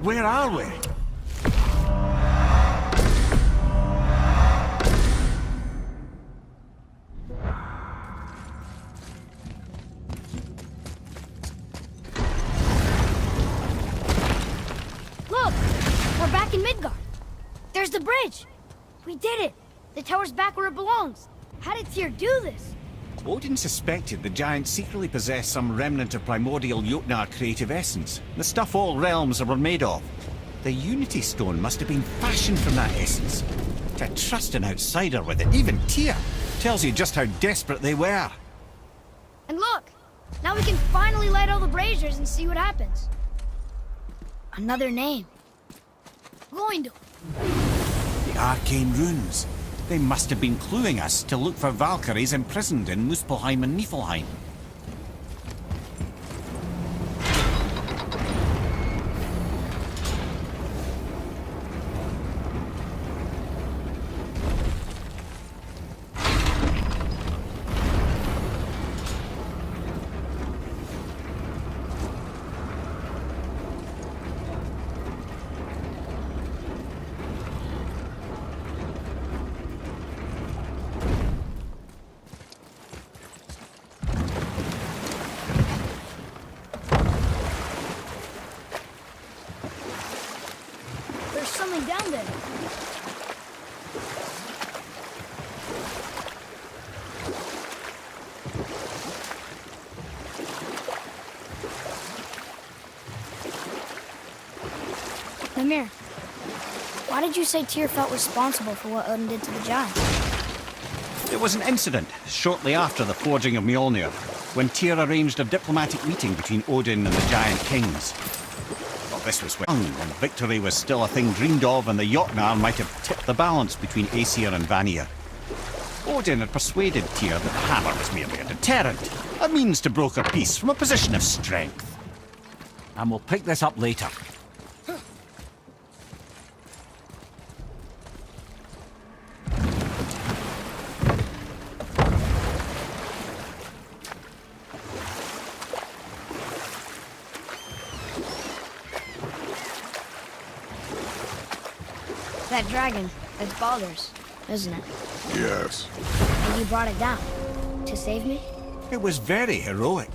where are we? Look! We're back in Midgard. There's the bridge. We did it. The tower's back where it belongs. How did Tyr do this? Odin suspected the giants secretly possessed some remnant of primordial Jotnar creative essence, the stuff all realms were made of. The Unity Stone must have been fashioned from that essence. To trust an outsider with it, even Tyr, tells you just how desperate they were. And look! Now we can finally light all the braziers and see what happens. Another name. Gloindor. The arcane runes. They must have been cluing us to look for Valkyries imprisoned in Muspelheim and Niflheim. There's something down there. Mimir, why did you say Tyr felt responsible for what Odin did to the giants? There was an incident shortly after the forging of Mjolnir, when Tyr arranged a diplomatic meeting between Odin and the giant kings. Well, this was when victory was still a thing dreamed of, and the Jotnar might have tipped the balance between Aesir and Vanir. Odin had persuaded Tyr that the hammer was merely a deterrent, a means to broker peace from a position of strength. And we'll pick this up later. That dragon, it's Baldur's, isn't it? Yes. And you brought it down to save me? It was very heroic.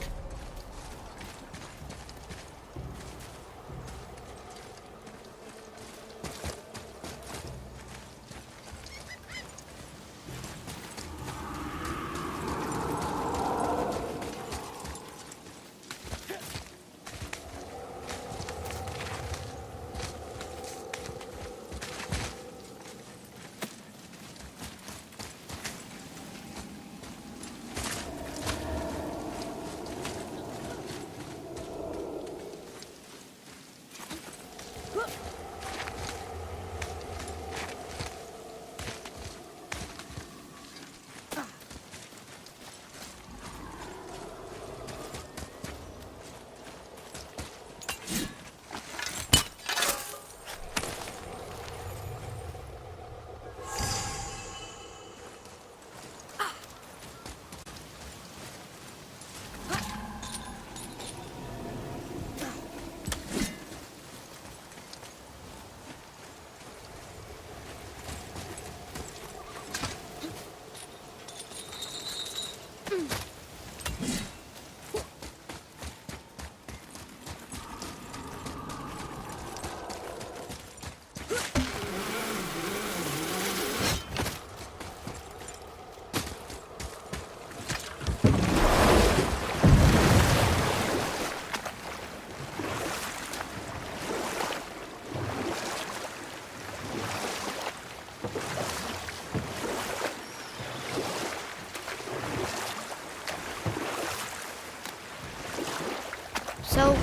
So,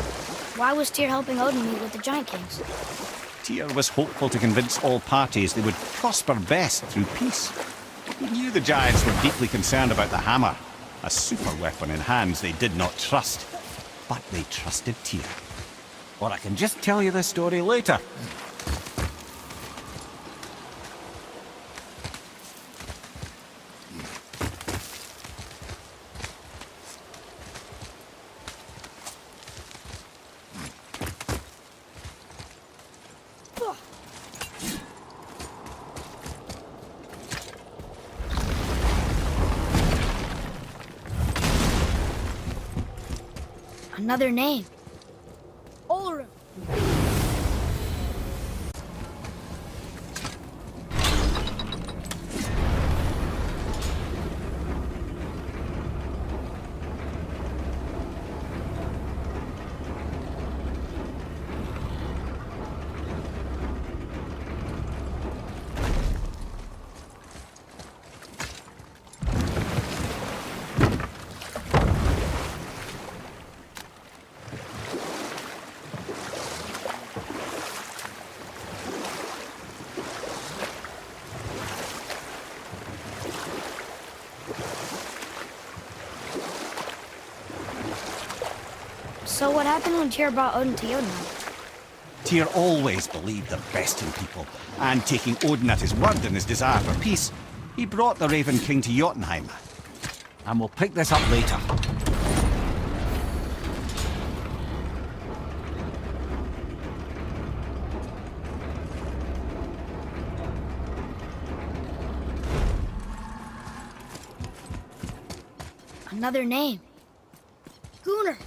why was Tyr helping Odin meet with the Giant Kings? Tyr was hopeful to convince all parties they would prosper best through peace. He knew the giants were deeply concerned about the hammer, a super weapon in hands they did not trust. But they trusted Tyr. Or I can just tell you the story later. Another name. Ulrim. So what happened when Tyr brought Odin to Jotunheim? Tyr always believed the best in people, and taking Odin at his word and his desire for peace, he brought the Raven King to Jotunheim. And we'll pick this up later. Another name. Gunnar.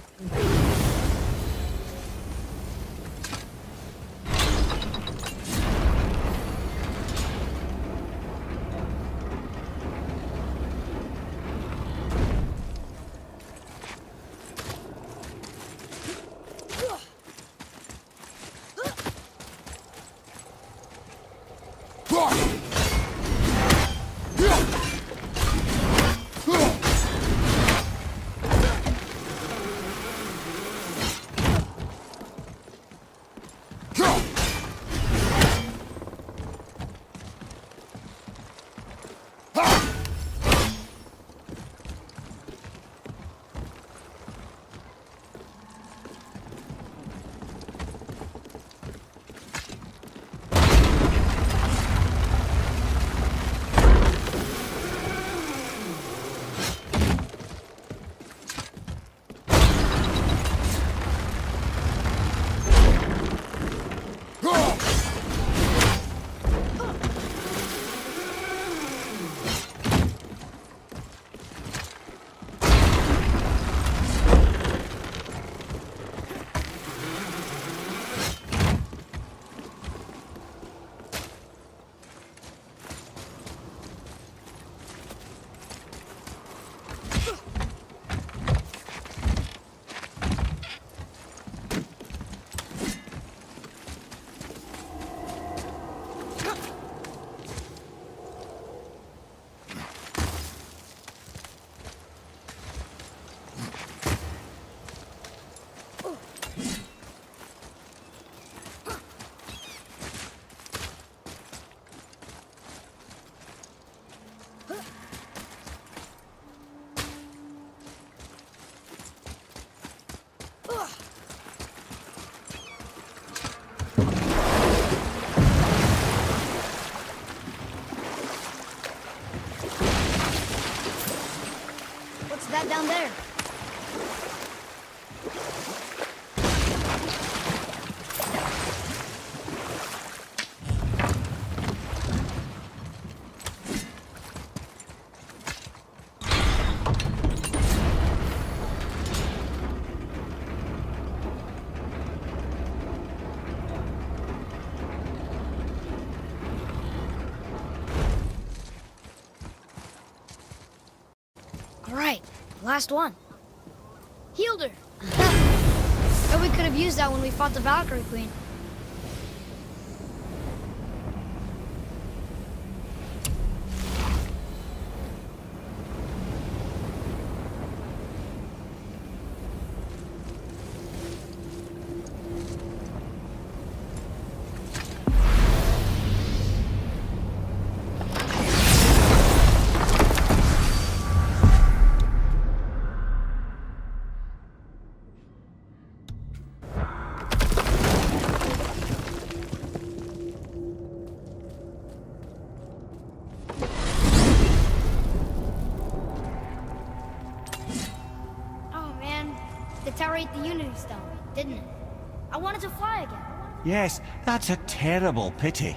What's that down there? All right, last one. Healed her. But we could have used that when we fought the Valkyrie Queen. The tower ate the Unity Stone, didn't it? I wanted to fly again. Yes, that's a terrible pity.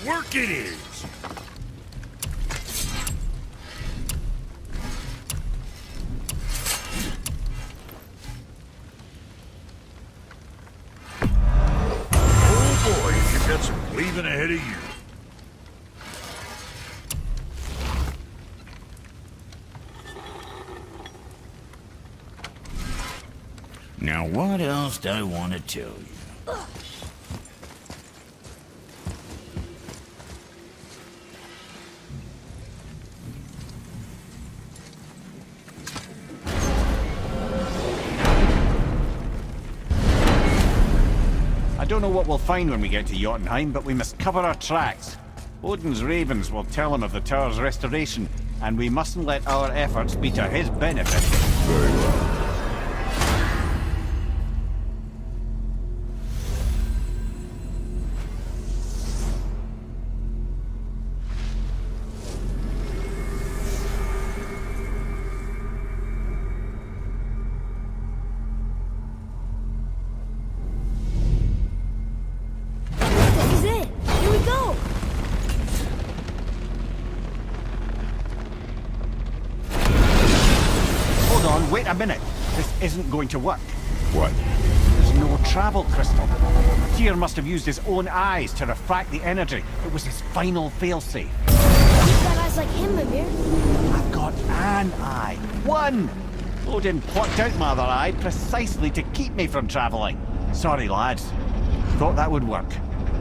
work it is. Oh boy, you got some leaving ahead of you. Now, what else do I want to tell you? I don't know what we'll find when we get to Jotunheim, but we must cover our tracks. Odin's ravens will tell him of the tower's restoration, and we mustn't let our efforts be to his benefit. Very well. This is it. Here we go. Hold on, wait a minute. This isn't going to work. What? There's no travel crystal. Tyr must have used his own eyes to refract the energy. It was his final failsafe. You've got eyes like him, Mimir. I've got an eye. One! Odin plucked out my other eye precisely to keep me from traveling. Sorry, lads. Thought that would work.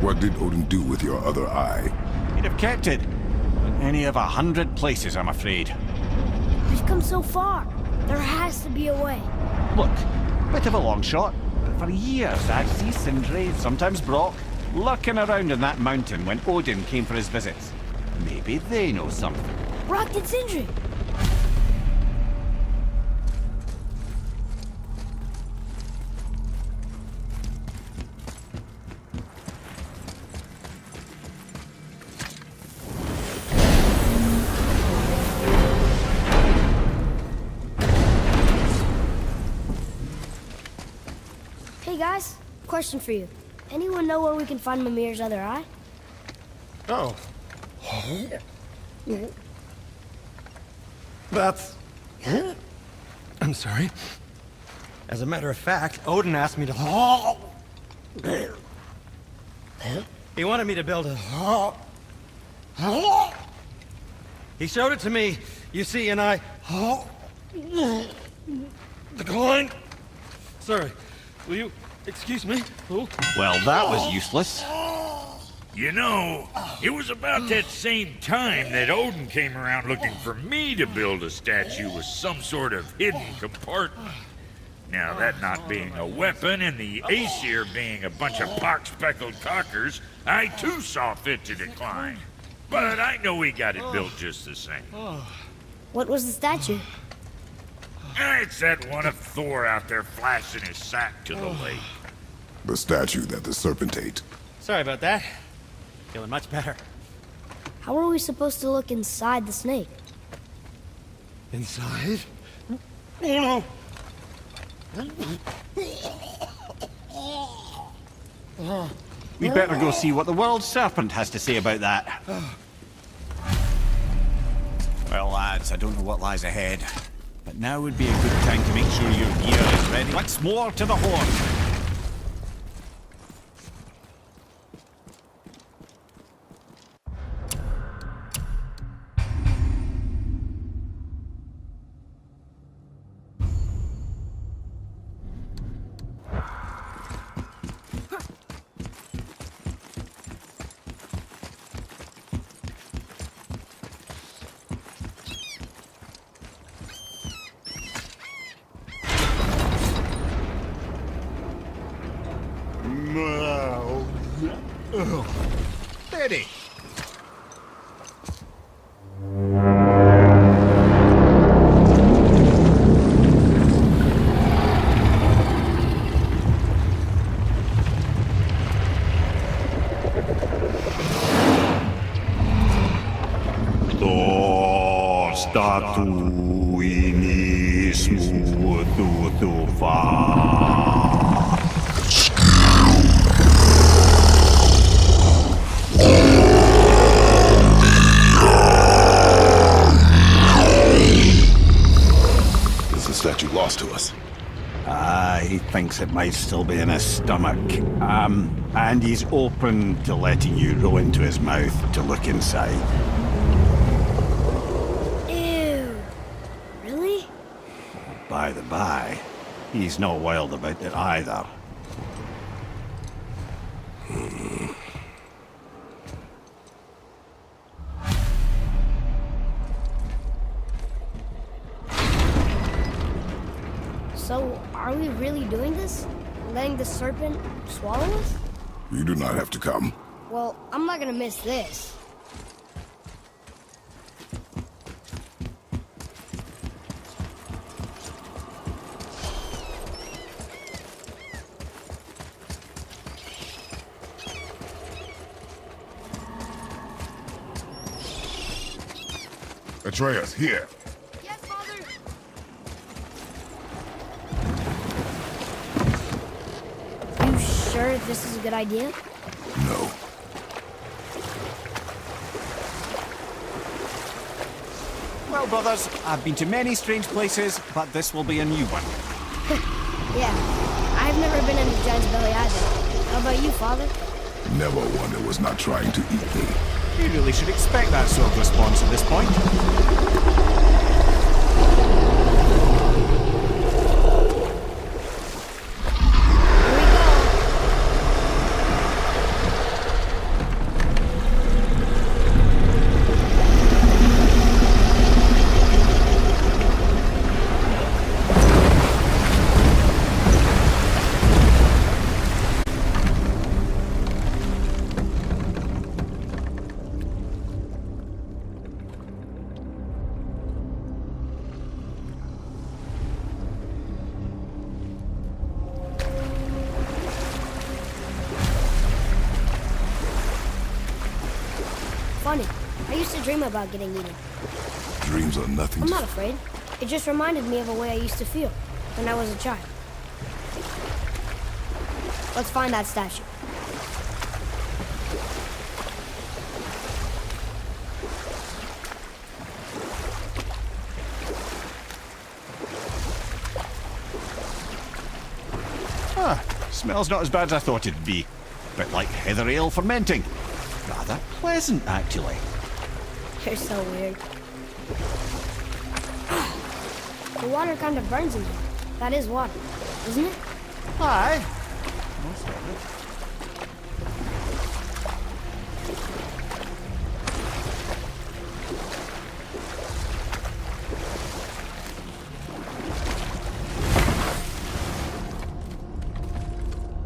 What did Odin do with your other eye? He'd have kept it. In any of 100 places, I'm afraid. We've come so far. There has to be a way. Look, bit of a long shot, but for years I'd see Sindri, sometimes Brock, lurking around in that mountain when Odin came for his visits. Maybe they know something. Brock and Sindri. Hey guys, question for you. Anyone know where we can find Mimir's other eye? Oh. That's... I'm sorry. As a matter of fact, Odin asked me to... He wanted me to build a... He showed it to me, you see, and I... Declined. Sorry. Will you excuse me? Oh. Well, that was useless. You know, it was about that same time that Odin came around looking for me to build a statue with some sort of hidden compartment. Now, that not being a weapon and the Aesir being a bunch of pock-speckled cockers, I too saw fit to decline. But I know we got it built just the same. What was the statue? It's that one of Thor out there flashing his sack to the lake. The statue that the serpent ate. Sorry about that. Feeling much better. How are we supposed to look inside the snake? Inside? Oh no! We'd better go see what the world serpent has to say about that. Well, lads, I don't know what lies ahead, but now would be a good time to make sure your gear is ready. Once more to the horn. Steady. Thor statuinis mutu fa. lost to us. He thinks it might still be in his stomach. And he's open to letting you roll into his mouth to look inside. Ew. Really? By the by, he's not wild about it either. So, are we really doing this? Letting the serpent swallow us? You do not have to come. Well, I'm not gonna miss this. Atreus, here. Yes, Father! You sure this is a good idea? No. Well, brothers, I've been to many strange places, but this will be a new one. Yeah. I've never been in a giant's belly either. How about you, Father? Never one that was not trying to eat me. You really should expect that sort of response at this point. Here we go. Funny. I used to dream about getting eaten. Dreams are nothing I'm to... not afraid. It just reminded me of a way I used to feel when I was a child. Let's find that statue. Smells not as bad as I thought it'd be. Bit like heather ale fermenting. Rather pleasant, actually. You're so weird. The water kind of burns in here. That is water, isn't it? Aye. Most of it.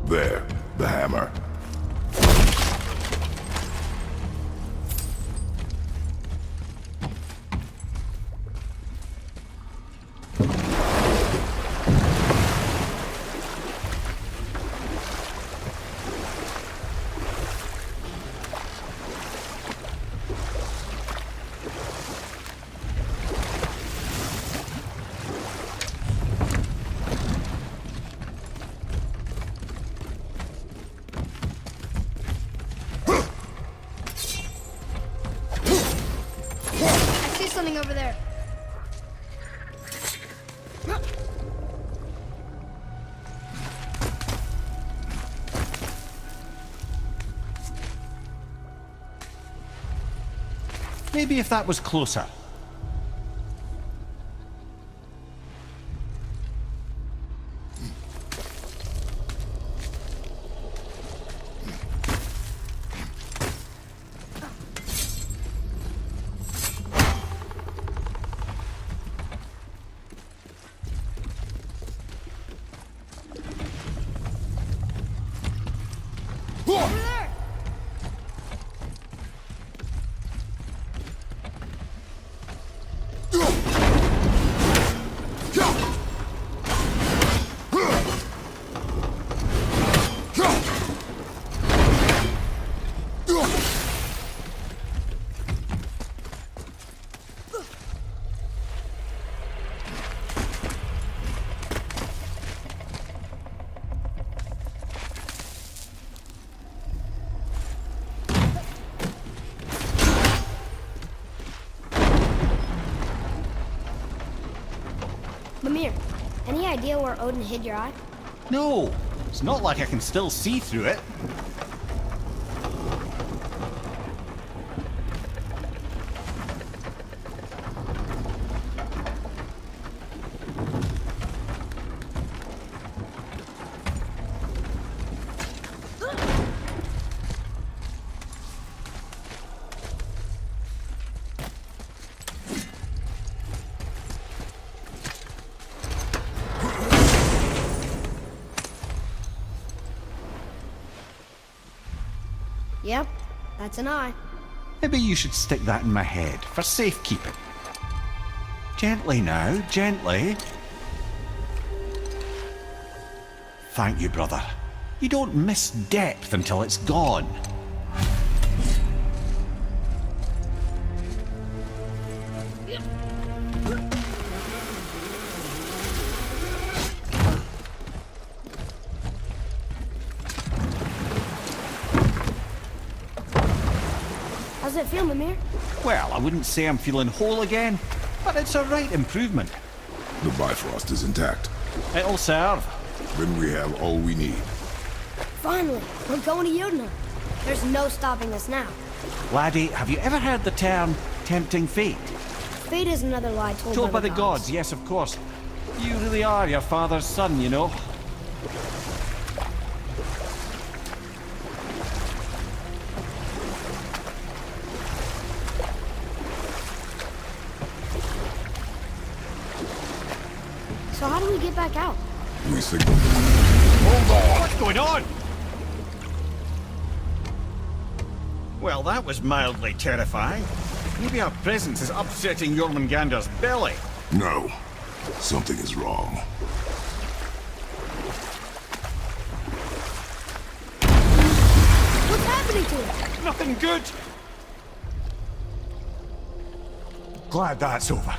There, the hammer. I see something over there. Maybe if that was closer. Over there! Mimir, Any idea where Odin hid your eye? No, it's not like I can still see through it. Yep, that's an eye. Maybe you should stick that in my head for safekeeping. Gently now, gently. Thank you, brother. You don't miss depth until it's gone. How's it feel, Mimir? Well, I wouldn't say I'm feeling whole again, but it's a right improvement. The Bifrost is intact. It'll serve. Then we have all we need. Finally, we're going to Jotunheim. There's no stopping us now. Laddie, have you ever heard the term tempting fate? Fate is another lie Told by the gods, yes, of course. You really are your father's son, you know. So how do we get back out? We signal. Hold on! What's going on? Well, that was mildly terrifying. Maybe our presence is upsetting Jormungandr's belly. No. Something is wrong. What's happening to it? Nothing good. Glad that's over.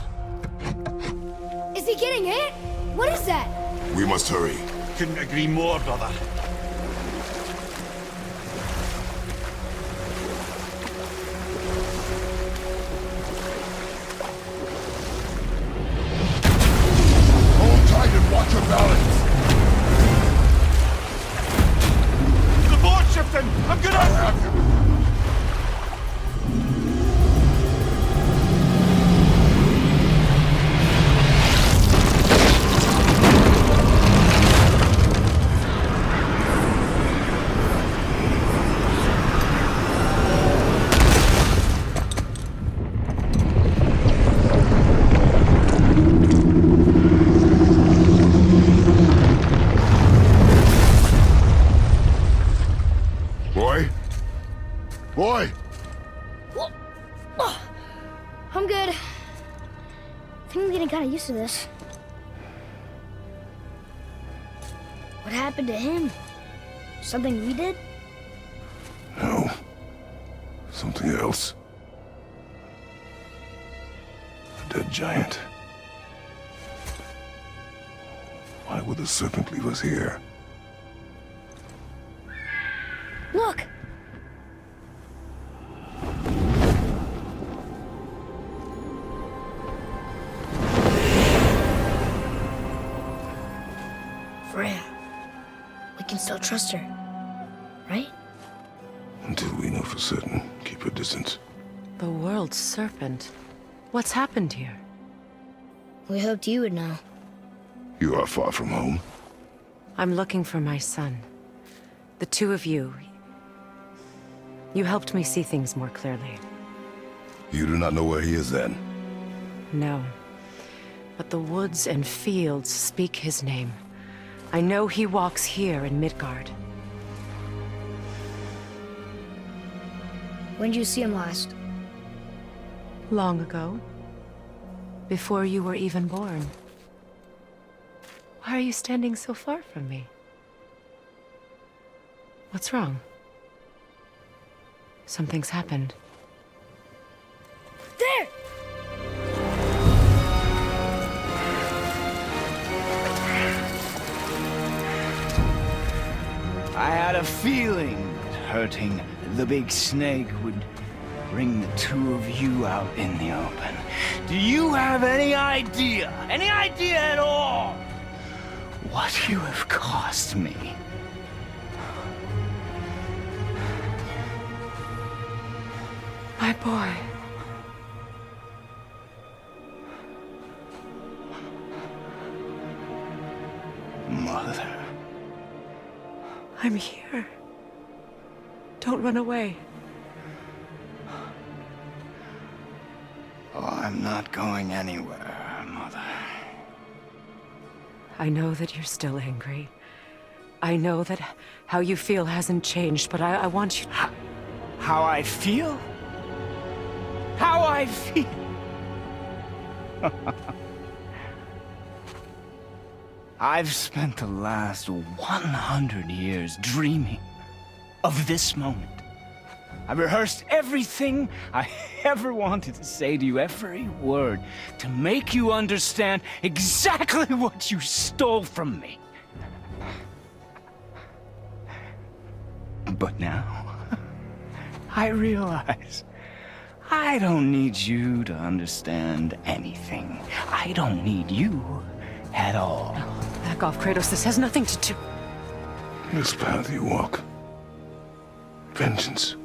Is he getting hit? What is that? We must hurry. Couldn't agree more, brother. Hold tight and watch your balance. The board's shifting! I'm gonna... I have you. Boy? Boy! I'm good. I think I'm getting kind of used to this. What happened to him? Something we did? No. Something else. A dead giant. Why would the serpent leave us here? Look! Freya. We can still trust her, right? Until we know for certain, keep her distance. The world's serpent. What's happened here? We hoped you would know. You are far from home. I'm looking for my son. The two of you. You helped me see things more clearly. You do not know where he is then? No. But the woods and fields speak his name. I know he walks here in Midgard. When did you see him last? Long ago. Before you were even born. Why are you standing so far from me? What's wrong? Something's happened. There! I had a feeling that hurting the big snake would bring the two of you out in the open. Do you have any idea at all, what you have cost me. My boy. Mother. I'm here. Don't run away. Oh, I'm not going anywhere, Mother. I know that you're still angry. I know that how you feel hasn't changed, but I want you... How I feel? How I feel? I've spent the last 100 years dreaming of this moment. I rehearsed everything I ever wanted to say to you, every word, to make you understand exactly what you stole from me. But now, I realize I don't need you to understand anything. I don't need you at all. No, back off, Kratos. This has nothing to do... This path you walk, vengeance,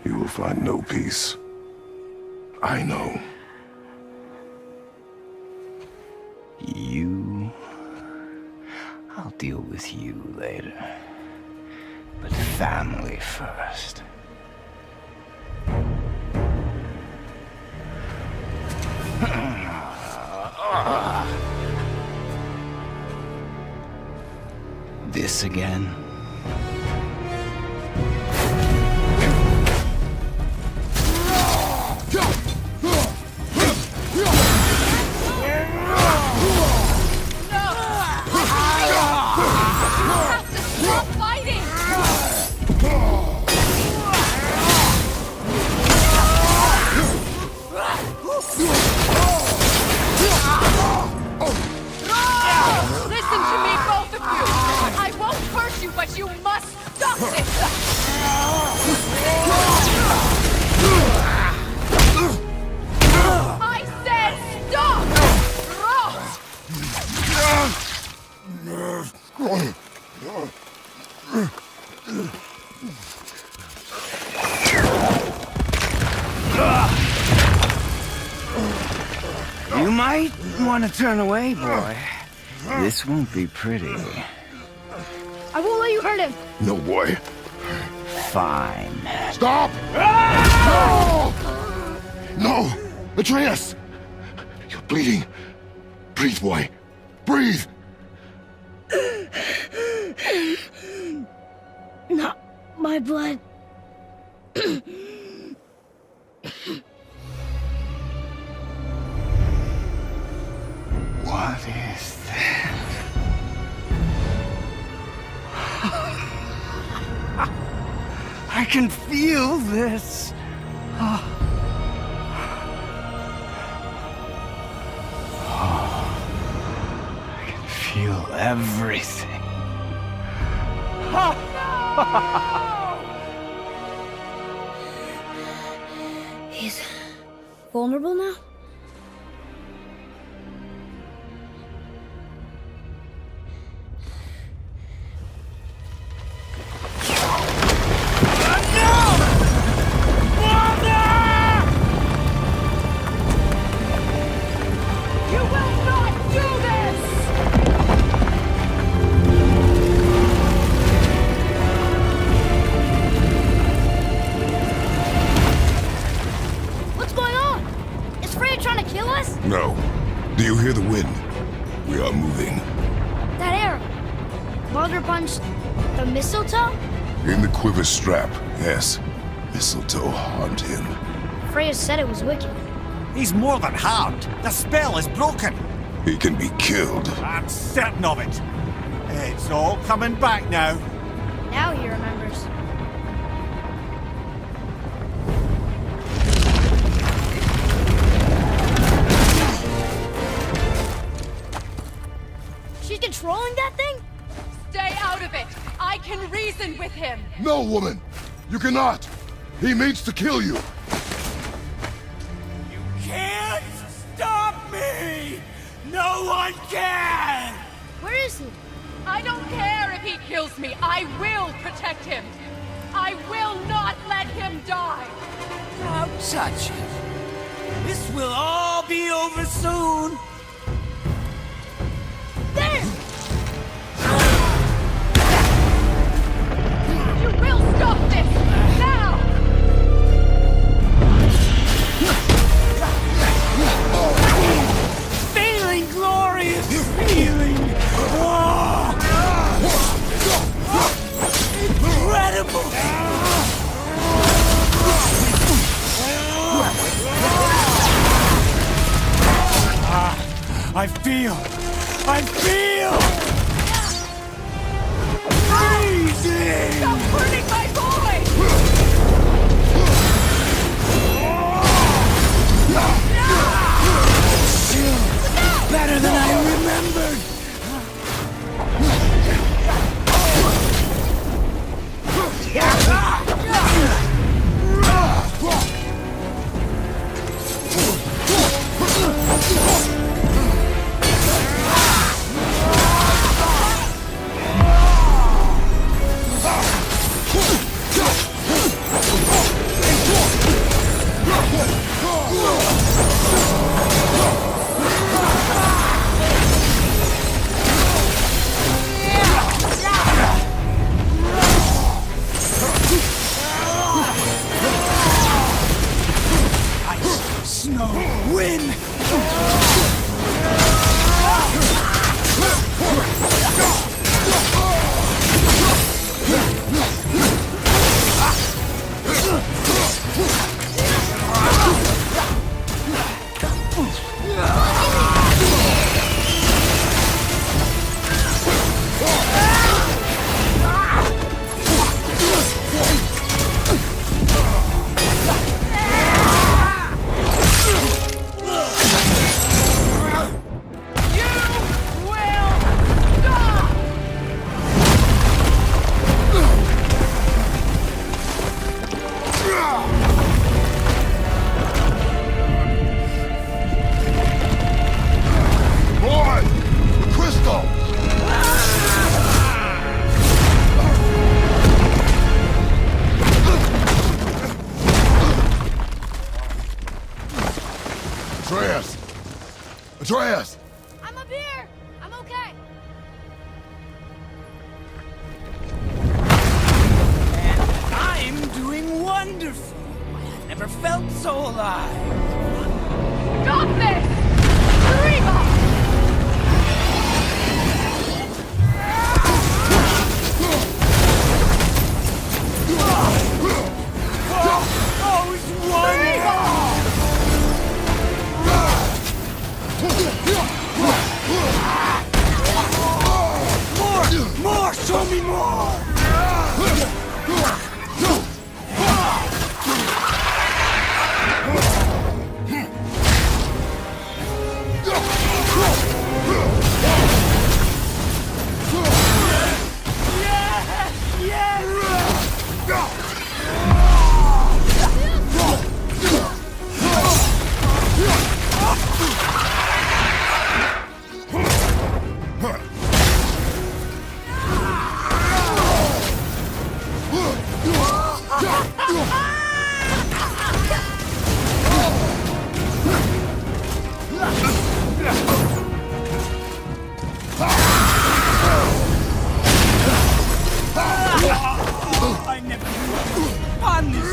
you will find no peace. I know. You... I'll deal with you later. But family first. This again? But you must stop this! I said stop! You might want to turn away, boy. This won't be pretty. I won't let you hurt him. No, boy. Fine. Stop! No! No! Atreus! You're bleeding. Breathe, boy. Breathe! Not my blood. What is that? I can feel this. I can feel everything. He's vulnerable now? No. Do you hear the wind? We are moving. That arrow. Baldur punched the mistletoe? In the quiver strap, yes. Mistletoe harmed him. Freya said it was wicked. He's more than harmed. The spell is broken. He can be killed. I'm certain of it. It's all coming back now. Now he remembers. She's controlling that thing? Stay out of it! I can reason with him! No, woman! You cannot! He means to kill you! Can't stop me! No one can! Where Where is he? I don't care if he kills me. I will protect him. I will not let him die. Don't touch him. This will all be over soon. There! You will stop this! Now! Feeling glorious feeling. Oh. Incredible. I feel. Freezing. Stop hurting my boy! Better than I remembered. Snow, wind. Atreus! I'm up here! I'm okay! And I'm doing wonderful. I never felt so alive. Stop this! Reba! Oh, it's wonderful! More! Show me more! I never knew on this.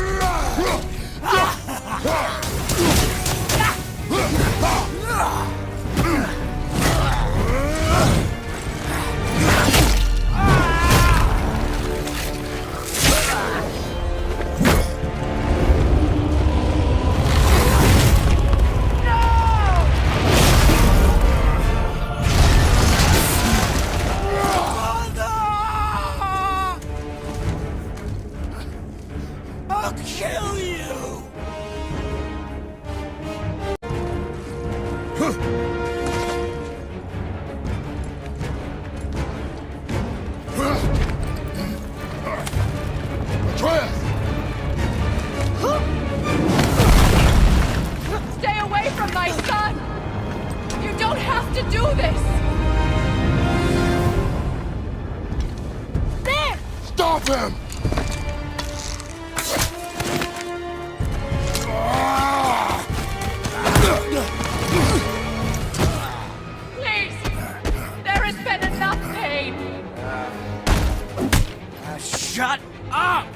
I'll kill you! Atreus! Stay away from my son! You don't have to do this! Please! There has been enough pain! Shut up!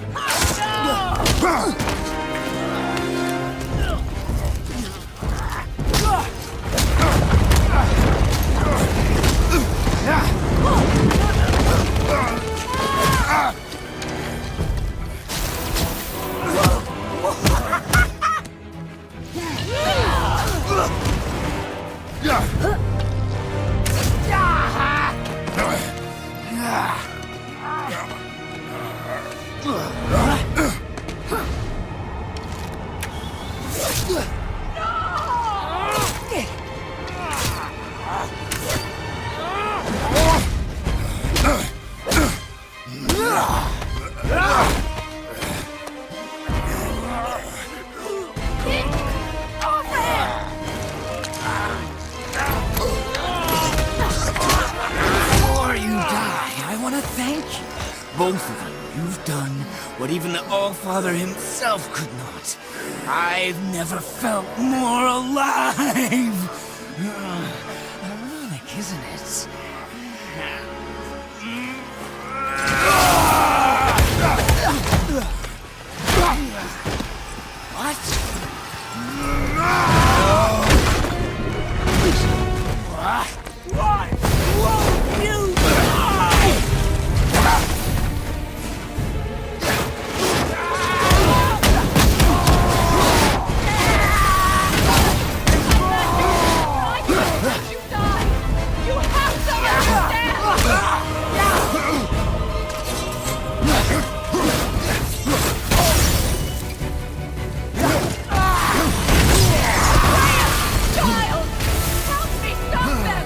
Before you die, I want to thank you. Both of you. You've done what even the All-Father himself could not. I've never felt more alive. Ironic, isn't it? What? Why won't you die? I can't let you die! You have to understand! Child! Help me stop them!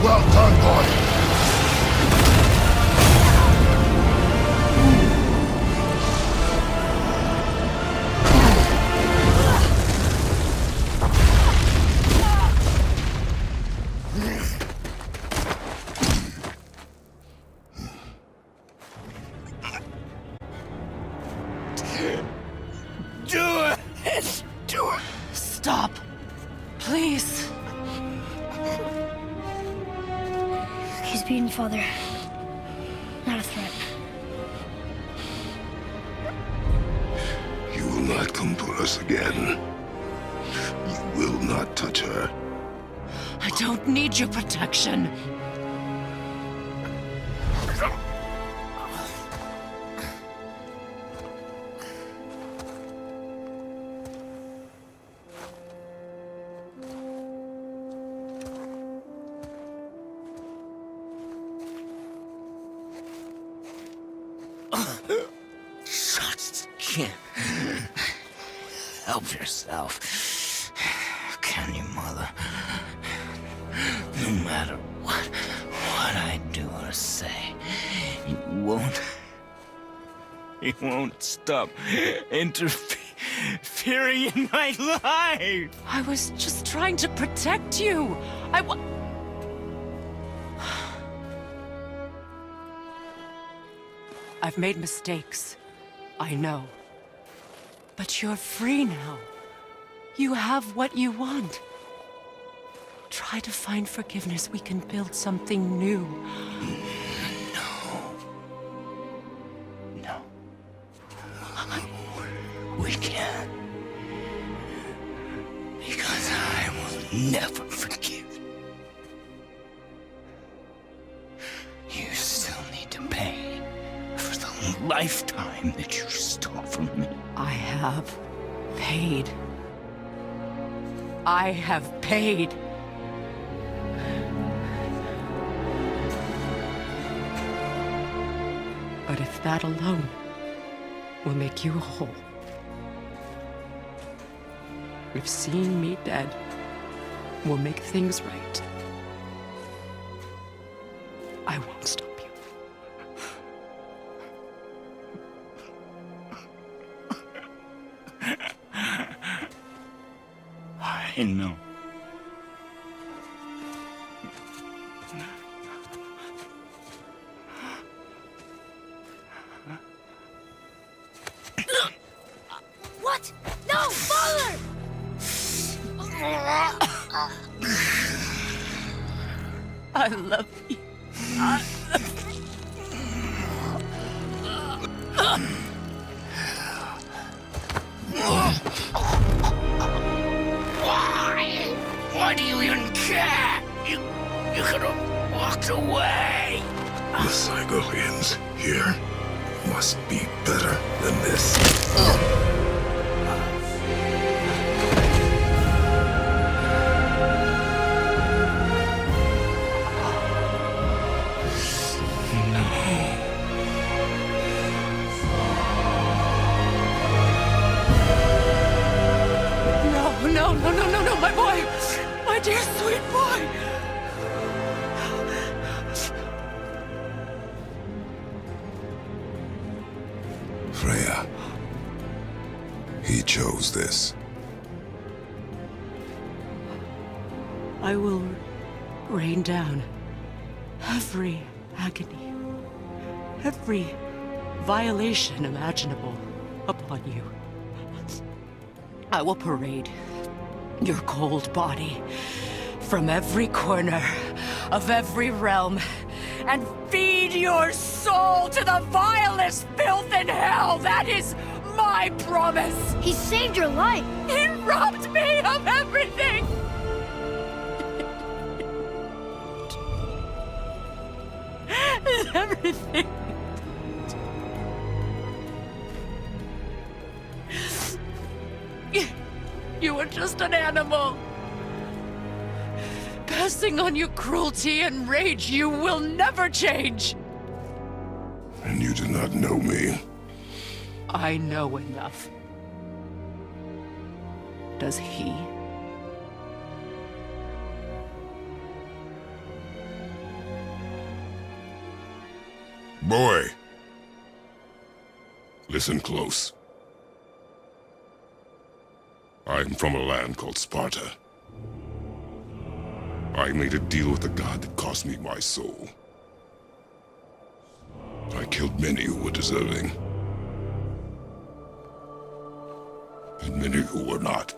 Well done, boy. Stop. Please. He's beaten, Father. Not a threat. You will not come for us again. You will not touch her. I don't need your protection. help yourself. Can you, Mother? No matter what I do or say, you won't stop interfering in my life. I was just trying to protect you. I've made mistakes. I know. But you're free now. You have what you want. Try to find forgiveness. We can build something new. No. We can't. Because I will never forgive. You still need to pay for the lifetime that you stole from me. I have paid. I have paid. But if that alone will make you whole, if seeing me dead will make things right, I won't stop you. I know. What? No, Father! I love you. Why do you even care? You could have walked away. The cycle ends here. Must be better than this. No, my boy! My dear sweet boy! Freya. He chose this. I will rain down every agony, every violation imaginable upon you. I will parade your cold body from every corner of every realm and feed your soul to the vilest filth in hell. That is my promise. He saved your life. He robbed me of everything. Everything. You were just an animal. Passing on your cruelty and rage, you will never change. And you do not know me. I know enough. Does he? Boy. Listen close. I'm from a land called Sparta. I made a deal with the god that cost me my soul. I killed many who were deserving. And many who were not.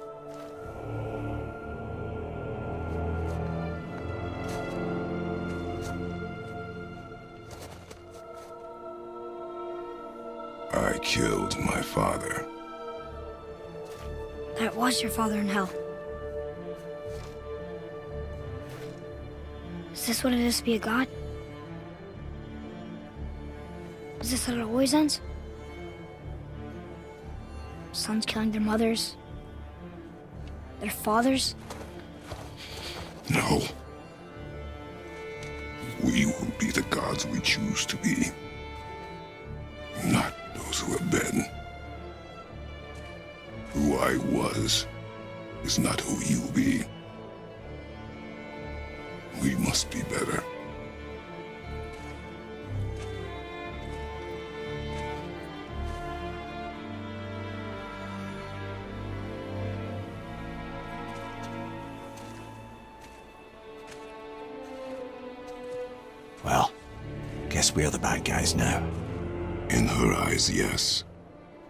I killed my father. That was your father in hell. Is this what it is to be a god? Is this how it always ends? Sons killing their mothers? Their fathers? No. We will be the gods we choose to be. Not those who have been. Who I was is not who you be. We must be better. Well, guess we're the bad guys now. In her eyes, yes.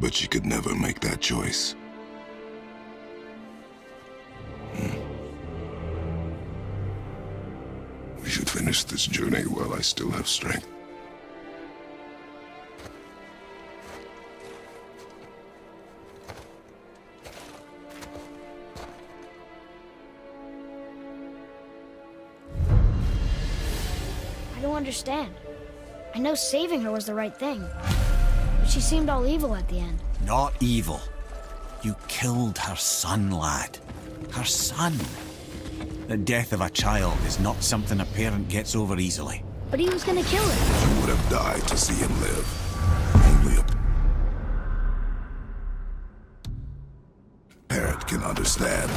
But she could never make that choice. We should finish this journey while I still have strength. I don't understand. I know saving her was the right thing. But she seemed all evil at the end. Not evil. You killed her son, lad. Her son. The death of a child is not something a parent gets over easily. But he was gonna kill her. You would have died to see him live. Only a parent can understand.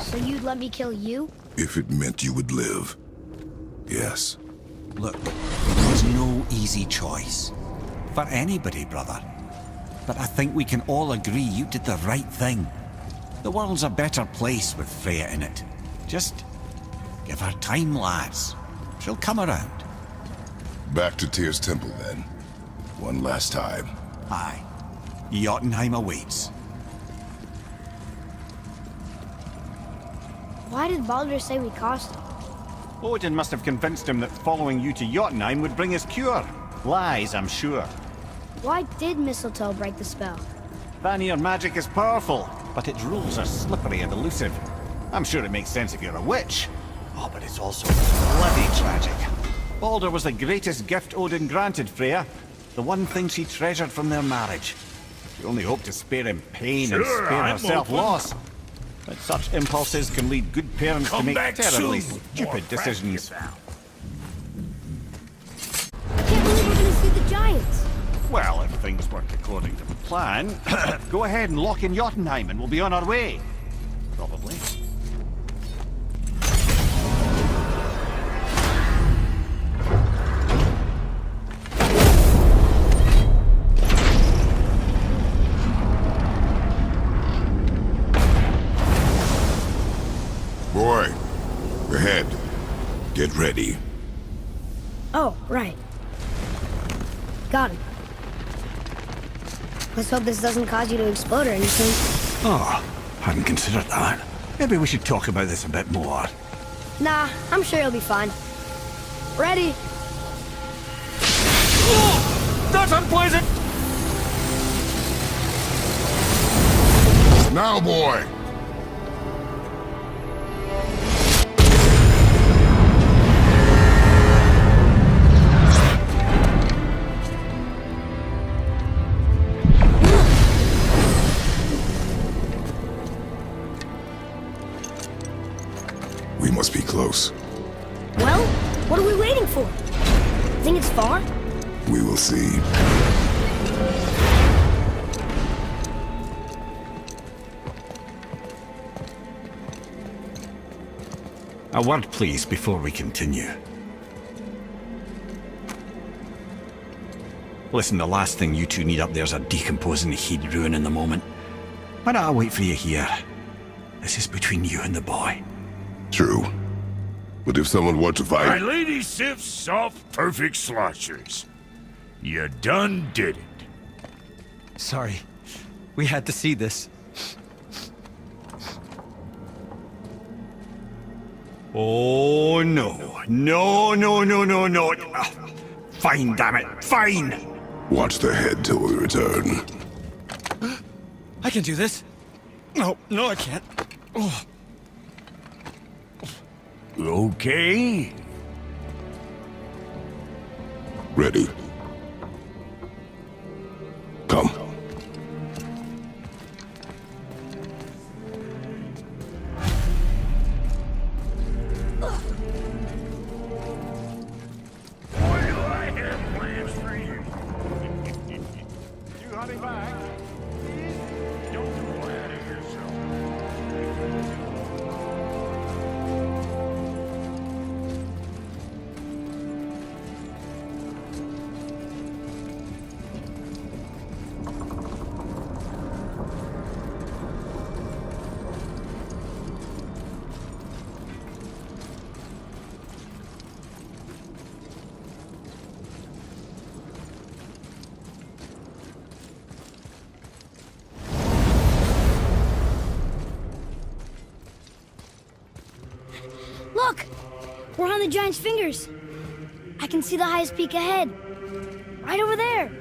So you'd let me kill you? If it meant you would live. Yes. Look, there's no easy choice. For anybody, brother. But I think we can all agree you did the right thing. The world's a better place with Freya in it. Just give her time, lads. She'll come around. Back to Tyr's temple, then. One last time. Aye. Jotunheim awaits. Why did Baldur say we cost him? Odin must have convinced him that following you to Jotunheim would bring us cure. Lies, I'm sure. Why did mistletoe break the spell? Vanir magic is powerful, but its rules are slippery and elusive. I'm sure it makes sense if you're a witch. Oh, but it's also bloody tragic. Baldur was the greatest gift Odin granted Freya. The one thing she treasured from their marriage. She only hoped to spare him pain and Sure, spare I'm herself open. loss. But such impulses can lead good parents to Come make back terribly soon, stupid more decisions. practice. I can't believe we're gonna see the giants. Well, if things work according to plan, go ahead and lock in Jotunheim and we'll be on our way. Probably. Boy, ahead. Get ready. Oh, right. Got it. Let's hope this doesn't cause you to explode or anything. Oh, hadn't considered that. Maybe we should talk about this a bit more. Nah, I'm sure you'll be fine. Ready? That's unpleasant! Now, boy! We must be close. Well, what are we waiting for? Think it's far? We will see. A word, please, before we continue. Listen, the last thing you two need up there's a decomposing heat ruining the moment. Why don't I wait for you here? This is between you and the boy. True. But if someone were to My fight... lady sips soft, perfect sloshers. You done did it. Sorry. We had to see this. Oh, no. No, no, no, no, no. Ah, fine, damn it. Fine! Watch the head till we return. I can do this. No, no, I can't. Oh. Okay. Ready. Come. Boy, do I have plans for you. You hurry back. Don't go out of here. Look! We're on the giant's fingers. I can see the highest peak ahead. Right over there.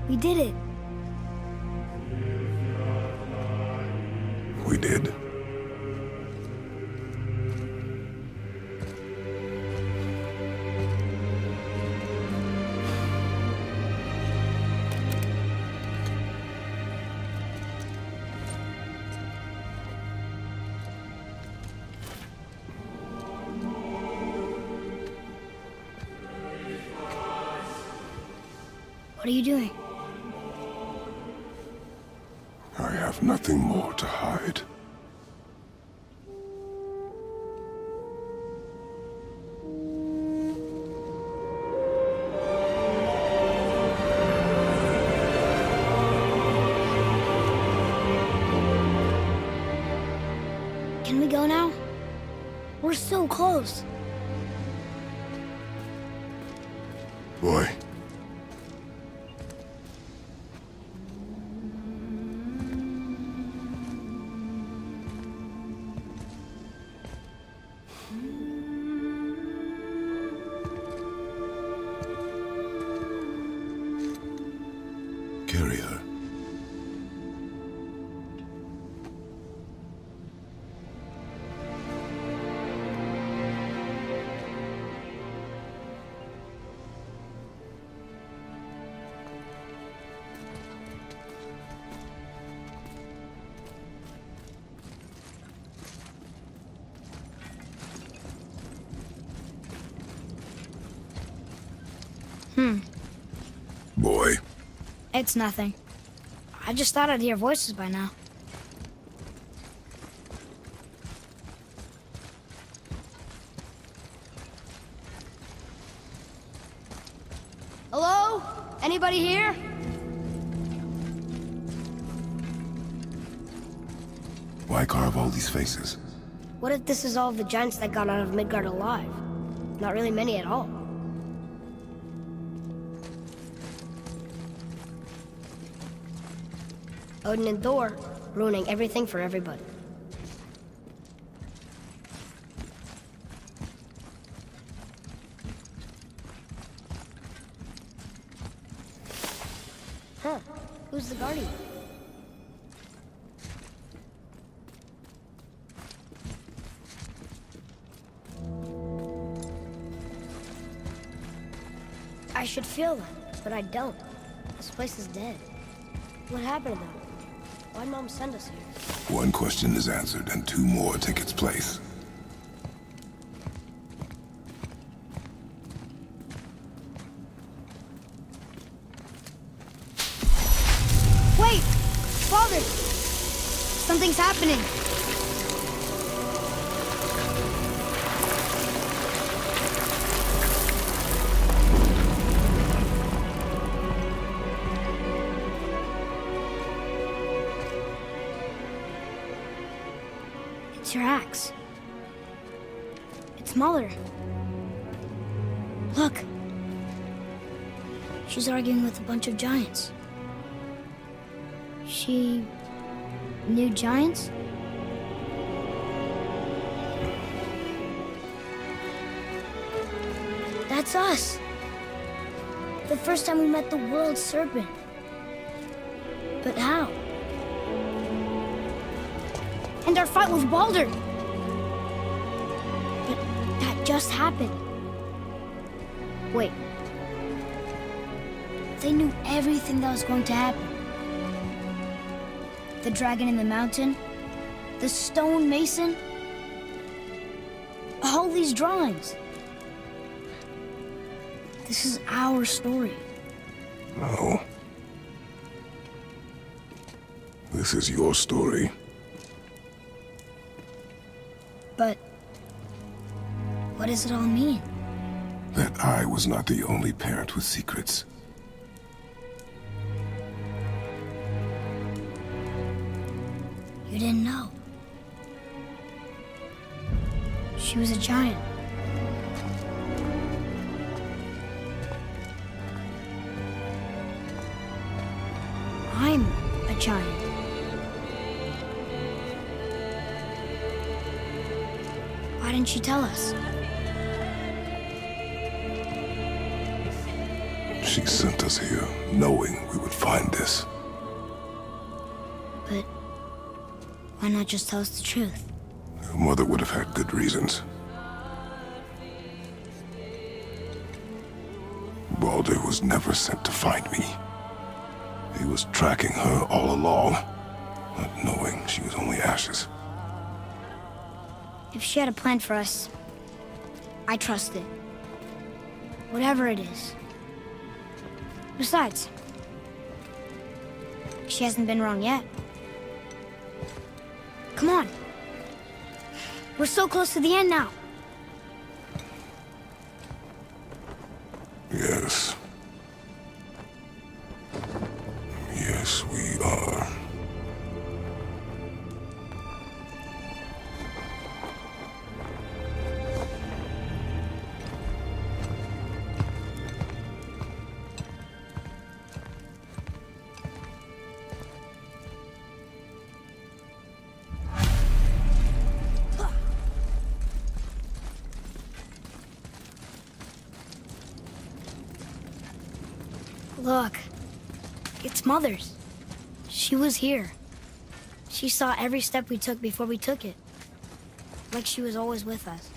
We did it. We did. What are you doing? I have nothing more to hide. Can we go now? We're so close. Boy. Carry her. Boy. It's nothing. I just thought I'd hear voices by now. Hello? Anybody here? Why carve all these faces? What if this is all the giants that got out of Midgard alive? Not really many at all. Odin and Thor, ruining everything for everybody. Huh, who's the guardian? I should feel them, but I don't. This place is dead. What happened to them? Why'd Mom send us here? One question is answered, and two more take its place. Wait! Father! Something's happening! It's your axe. It's Muller. Look. She's arguing with a bunch of giants. She knew giants? That's us. The first time we met the world serpent. But how? And our fight with Baldur. But that just happened. Wait. They knew everything that was going to happen. The dragon in the mountain, the stone mason, all these drawings. This is our story. No. This is your story. But what does it all mean? That I was not the only parent with secrets. You didn't know. She was a giant. I'm a giant. didn't she tell us? She sent us here knowing we would find this. But why not just tell us the truth? Your mother would have had good reasons. Baldur was never sent to find me. He was tracking her all along, not knowing she was only ashes. If she had a plan for us, I trust it. Whatever it is. Besides, she hasn't been wrong yet. Come on. We're so close to the end now. Yes. Yes, we are. Look, it's Mother's. She was here. She saw every step we took before we took it. Like she was always with us.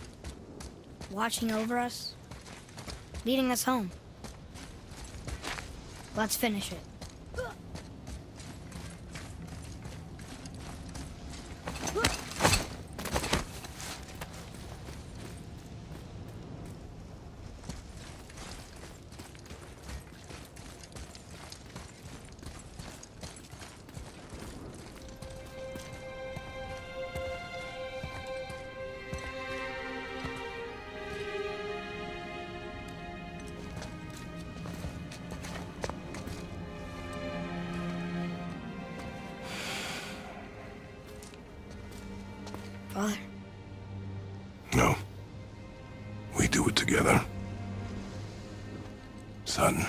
Watching over us. Leading us home. Let's finish it. Father? No. We do it together. Son.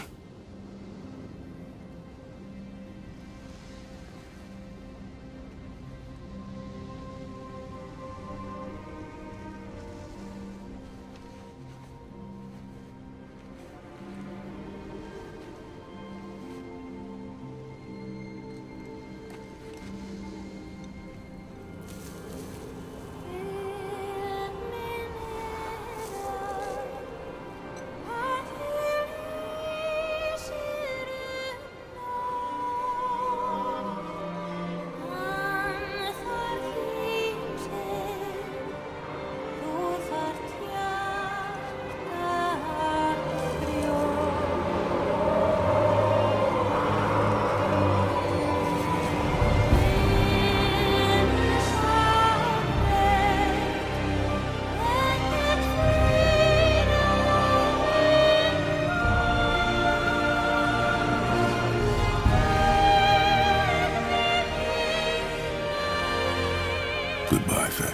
Goodbye, Faye.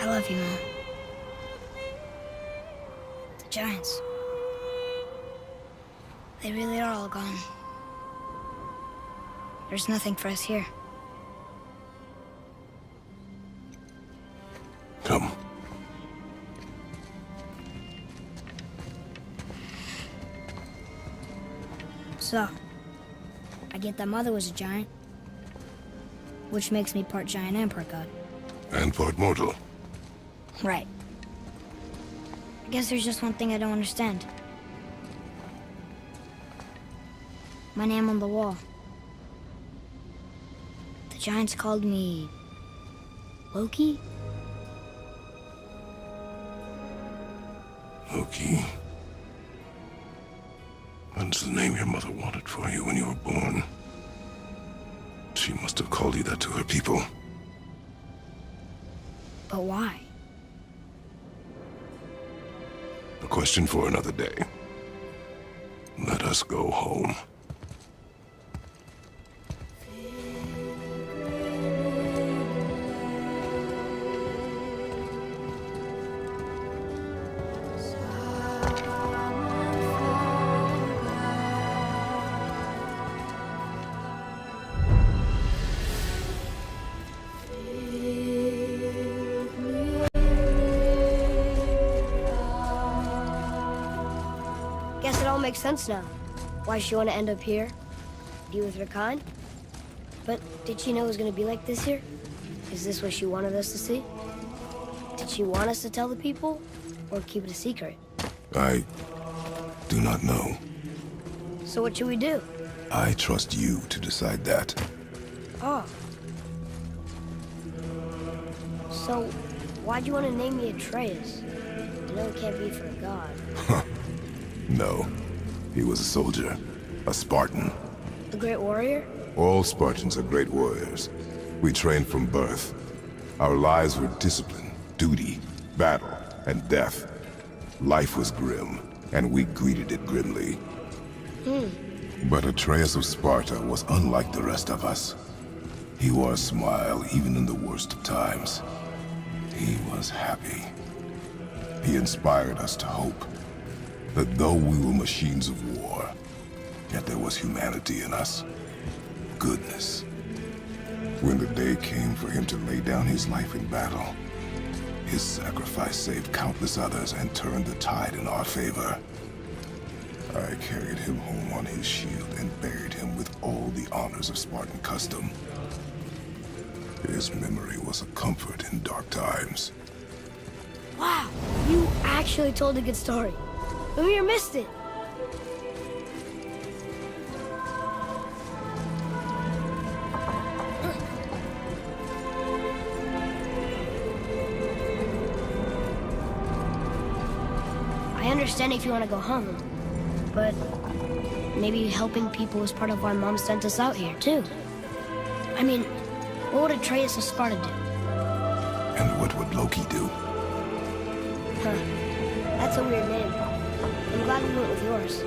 I love you, Mom. The giants. They really are all gone. There's nothing for us here. Come. So, I get that Mother was a giant, which makes me part giant and part god. And part mortal. Right. I guess there's just one thing I don't understand. My name on the wall. The giants called me... Loki? Loki. That's the name your mother wanted for you when you were born. She must have called you that to her people. But why? A question for another day. Let us go home. makes sense now. Why she want to end up here, be with her kind. But did she know it was going to be like this here? Is this what she wanted us to see? Did she want us to tell the people, or keep it a secret? I do not know. So what should we do? I trust you to decide that. Oh. So, why'd you want to name me Atreus? I know it can't be for a god. No. He was a soldier. A Spartan. A great warrior? All Spartans are great warriors. We trained from birth. Our lives were discipline, duty, battle, and death. Life was grim, and we greeted it grimly. But Atreus of Sparta was unlike the rest of us. He wore a smile even in the worst of times. He was happy. He inspired us to hope that though we were machines of war, yet there was humanity in us. Goodness. When the day came for him to lay down his life in battle, his sacrifice saved countless others and turned the tide in our favor. I carried him home on his shield and buried him with all the honors of Spartan custom. His memory was a comfort in dark times. Wow, you actually told a good story. Mimir missed it. I understand if you want to go home, but maybe helping people is part of why Mom sent us out here, too. I mean, what would Atreus of Sparta do? And what would Loki do? Huh. That's a weird name. I'm glad we went with yours.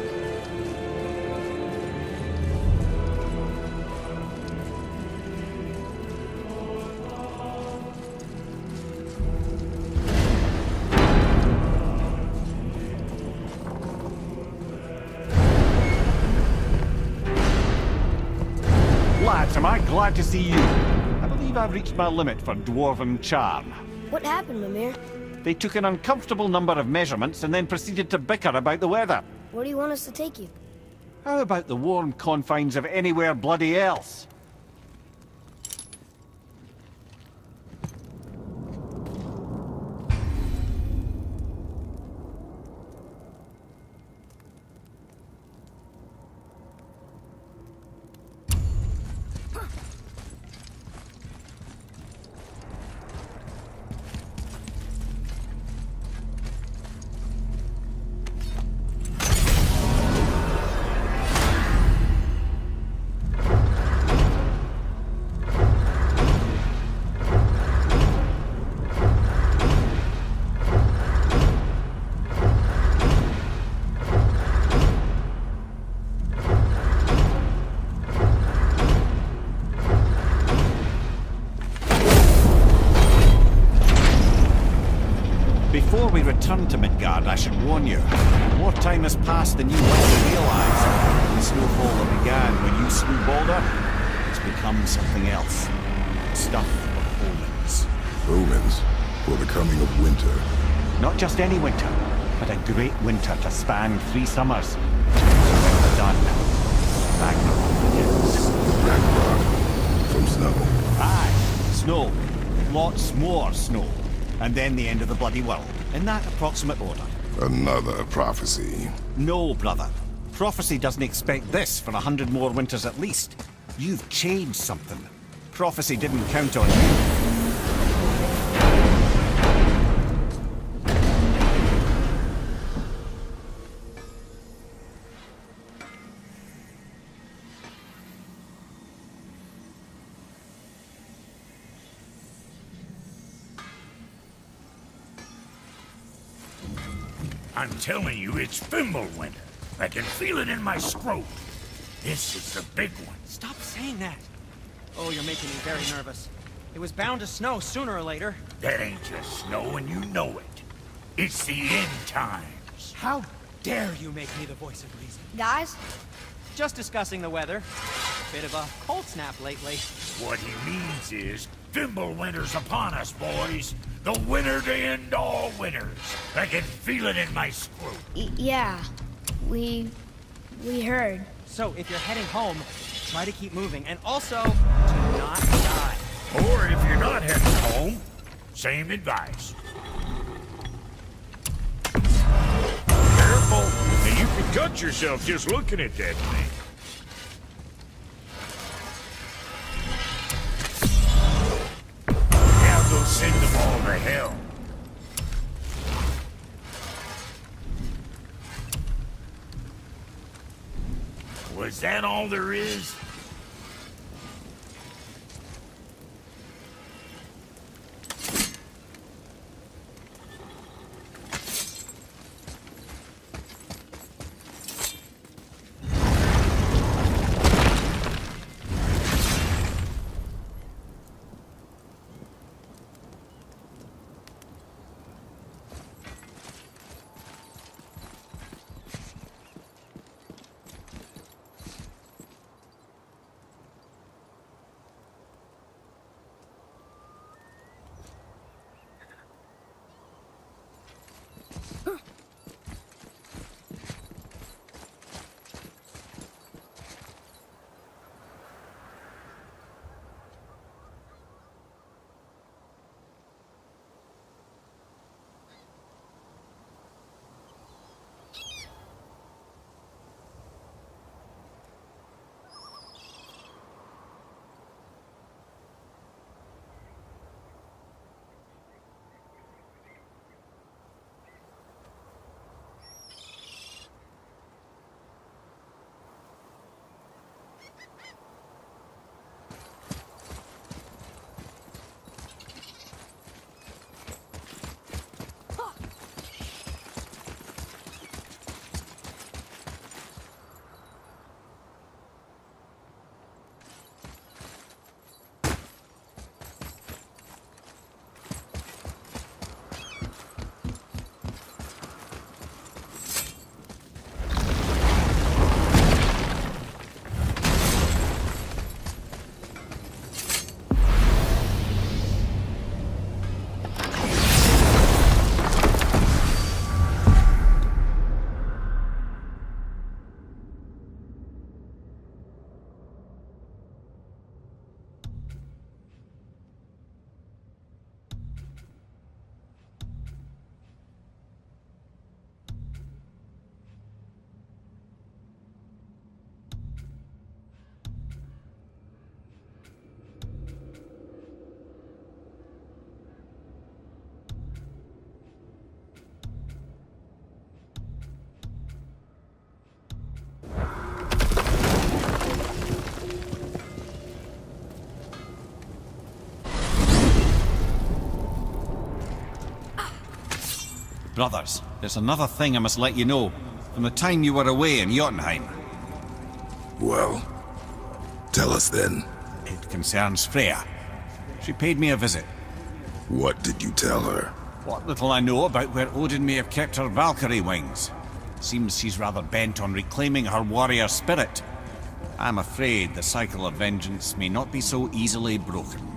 Lads, am I glad to see you. I believe I've reached my limit for dwarven charm. What happened, Mimir? They took an uncomfortable number of measurements and then proceeded to bicker about the weather. Where do you want us to take you? How about the warm confines of anywhere bloody else? Before we return to Midgard, I should warn you. More time has passed than you likely realize. The snowfall that began when you slew Balder has become something else. Stuff of omens. Omens for the coming of winter. Not just any winter, but a great winter to span 3 summers. When we're done, Ragnarok begins. Ragnarok from snow. Aye, snow. Lots more snow. And then the end of the bloody world. In that approximate order. Another prophecy. No, brother. Prophecy doesn't expect this for 100 more winters at least. You've changed something. Prophecy didn't count on you. I'm telling you, it's Fimbulwinter. I can feel it in my scrot. This is the big one. Stop saying that. Oh, you're making me very nervous. It was bound to snow sooner or later. That ain't just snow, and you know it. It's the end times. How dare you make me the voice of reason? Guys? Just discussing the weather. Bit of a cold snap lately. What he means is, Fimbulwinter's upon us, boys. The winter to end all winters. I can feel it in my scrot. Yeah. We We heard. So, if you're heading home, try to keep moving, and also, do not die. Or if you're not heading home, same advice. Careful, and you can cut yourself just looking at that thing. Now go send them all to hell. Was that all there is? Brothers, there's another thing I must let you know. From the time you were away in Jotunheim. Well, tell us then. It concerns Freya. She paid me a visit. What did you tell her? What little I know about where Odin may have kept her Valkyrie wings. Seems she's rather bent on reclaiming her warrior spirit. I'm afraid the cycle of vengeance may not be so easily broken.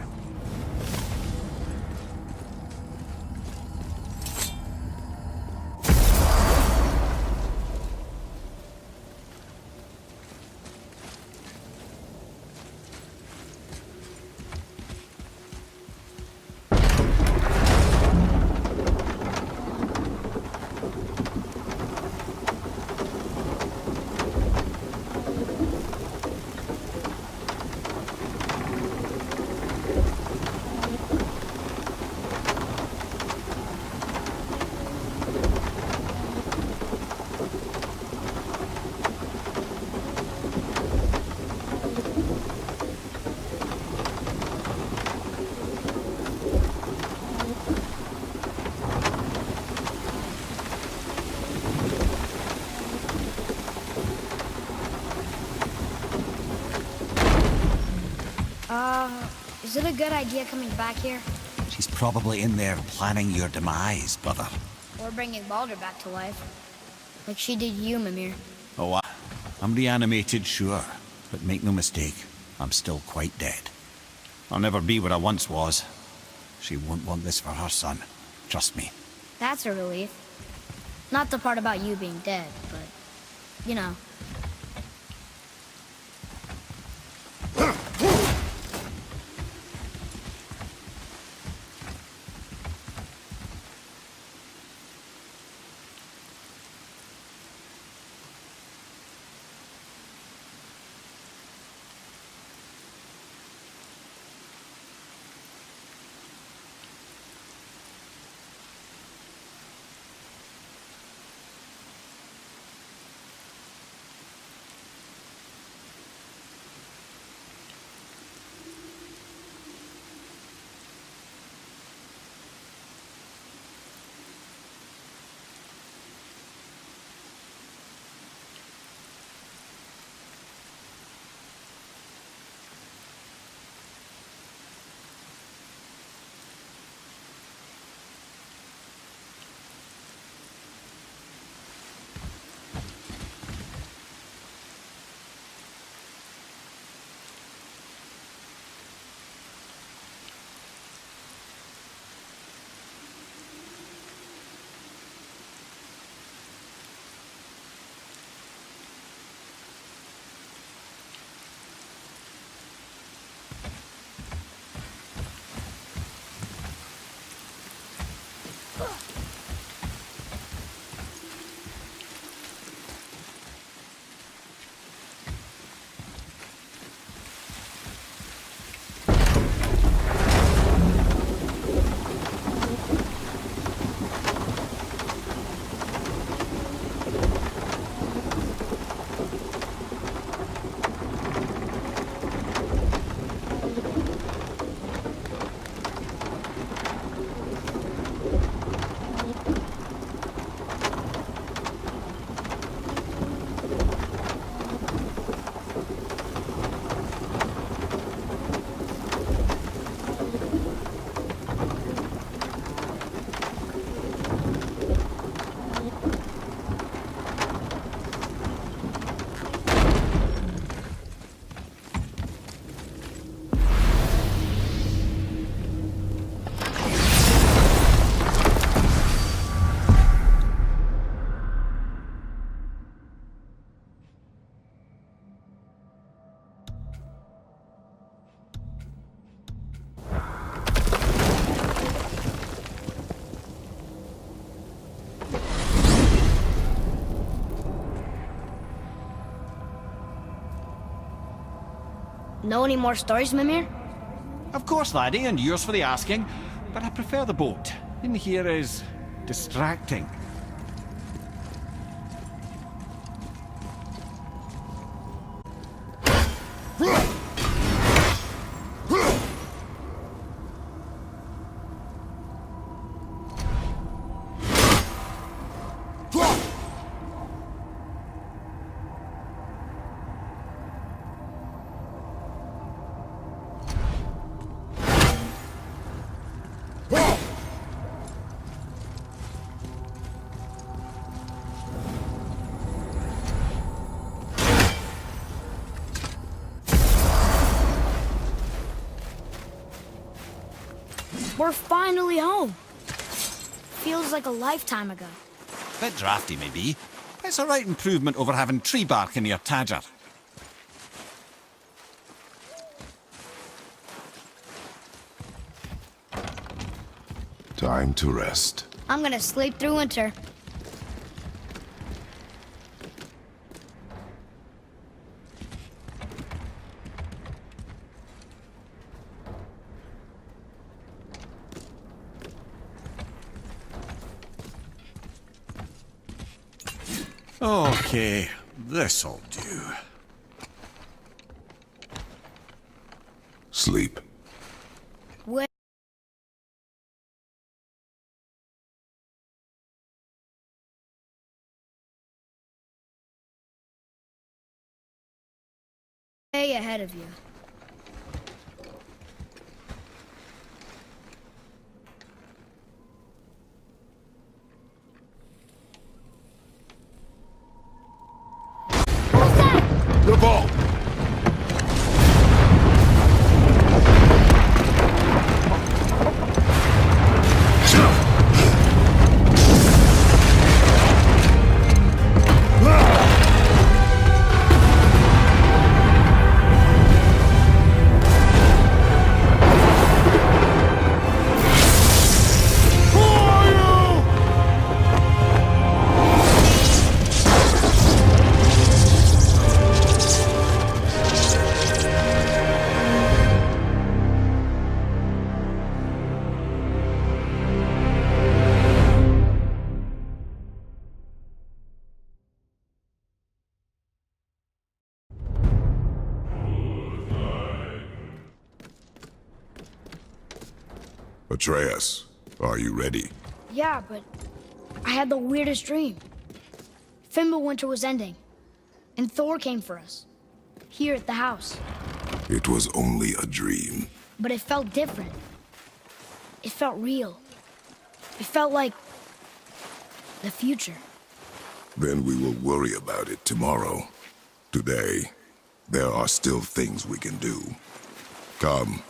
Is it a good idea coming back here? She's probably in there planning your demise, brother. Or bringing Baldur back to life? Like she did you, Mimir. Oh, I'm reanimated, sure. But make no mistake, I'm still quite dead. I'll never be what I once was. She won't want this for her son. Trust me. That's a relief. Not the part about you being dead, but, you know, Know any more stories, Mimir? Of course, laddie, and yours for the asking. But I prefer the boat. In here is distracting. We're finally home. Feels like a lifetime ago. Bit drafty, maybe. It's a right improvement over having tree bark in your tadger. Time to rest. I'm gonna sleep through winter. Okay, this'll do. Sleep. Way ahead of you. The ball! Atreus, are you ready? Yeah, but I had the weirdest dream. Fimbulwinter was ending, and Thor came for us. Here at the house. It was only a dream. But it felt different. It felt real. It felt like the future. Then we will worry about it tomorrow. Today, there are still things we can do. Come.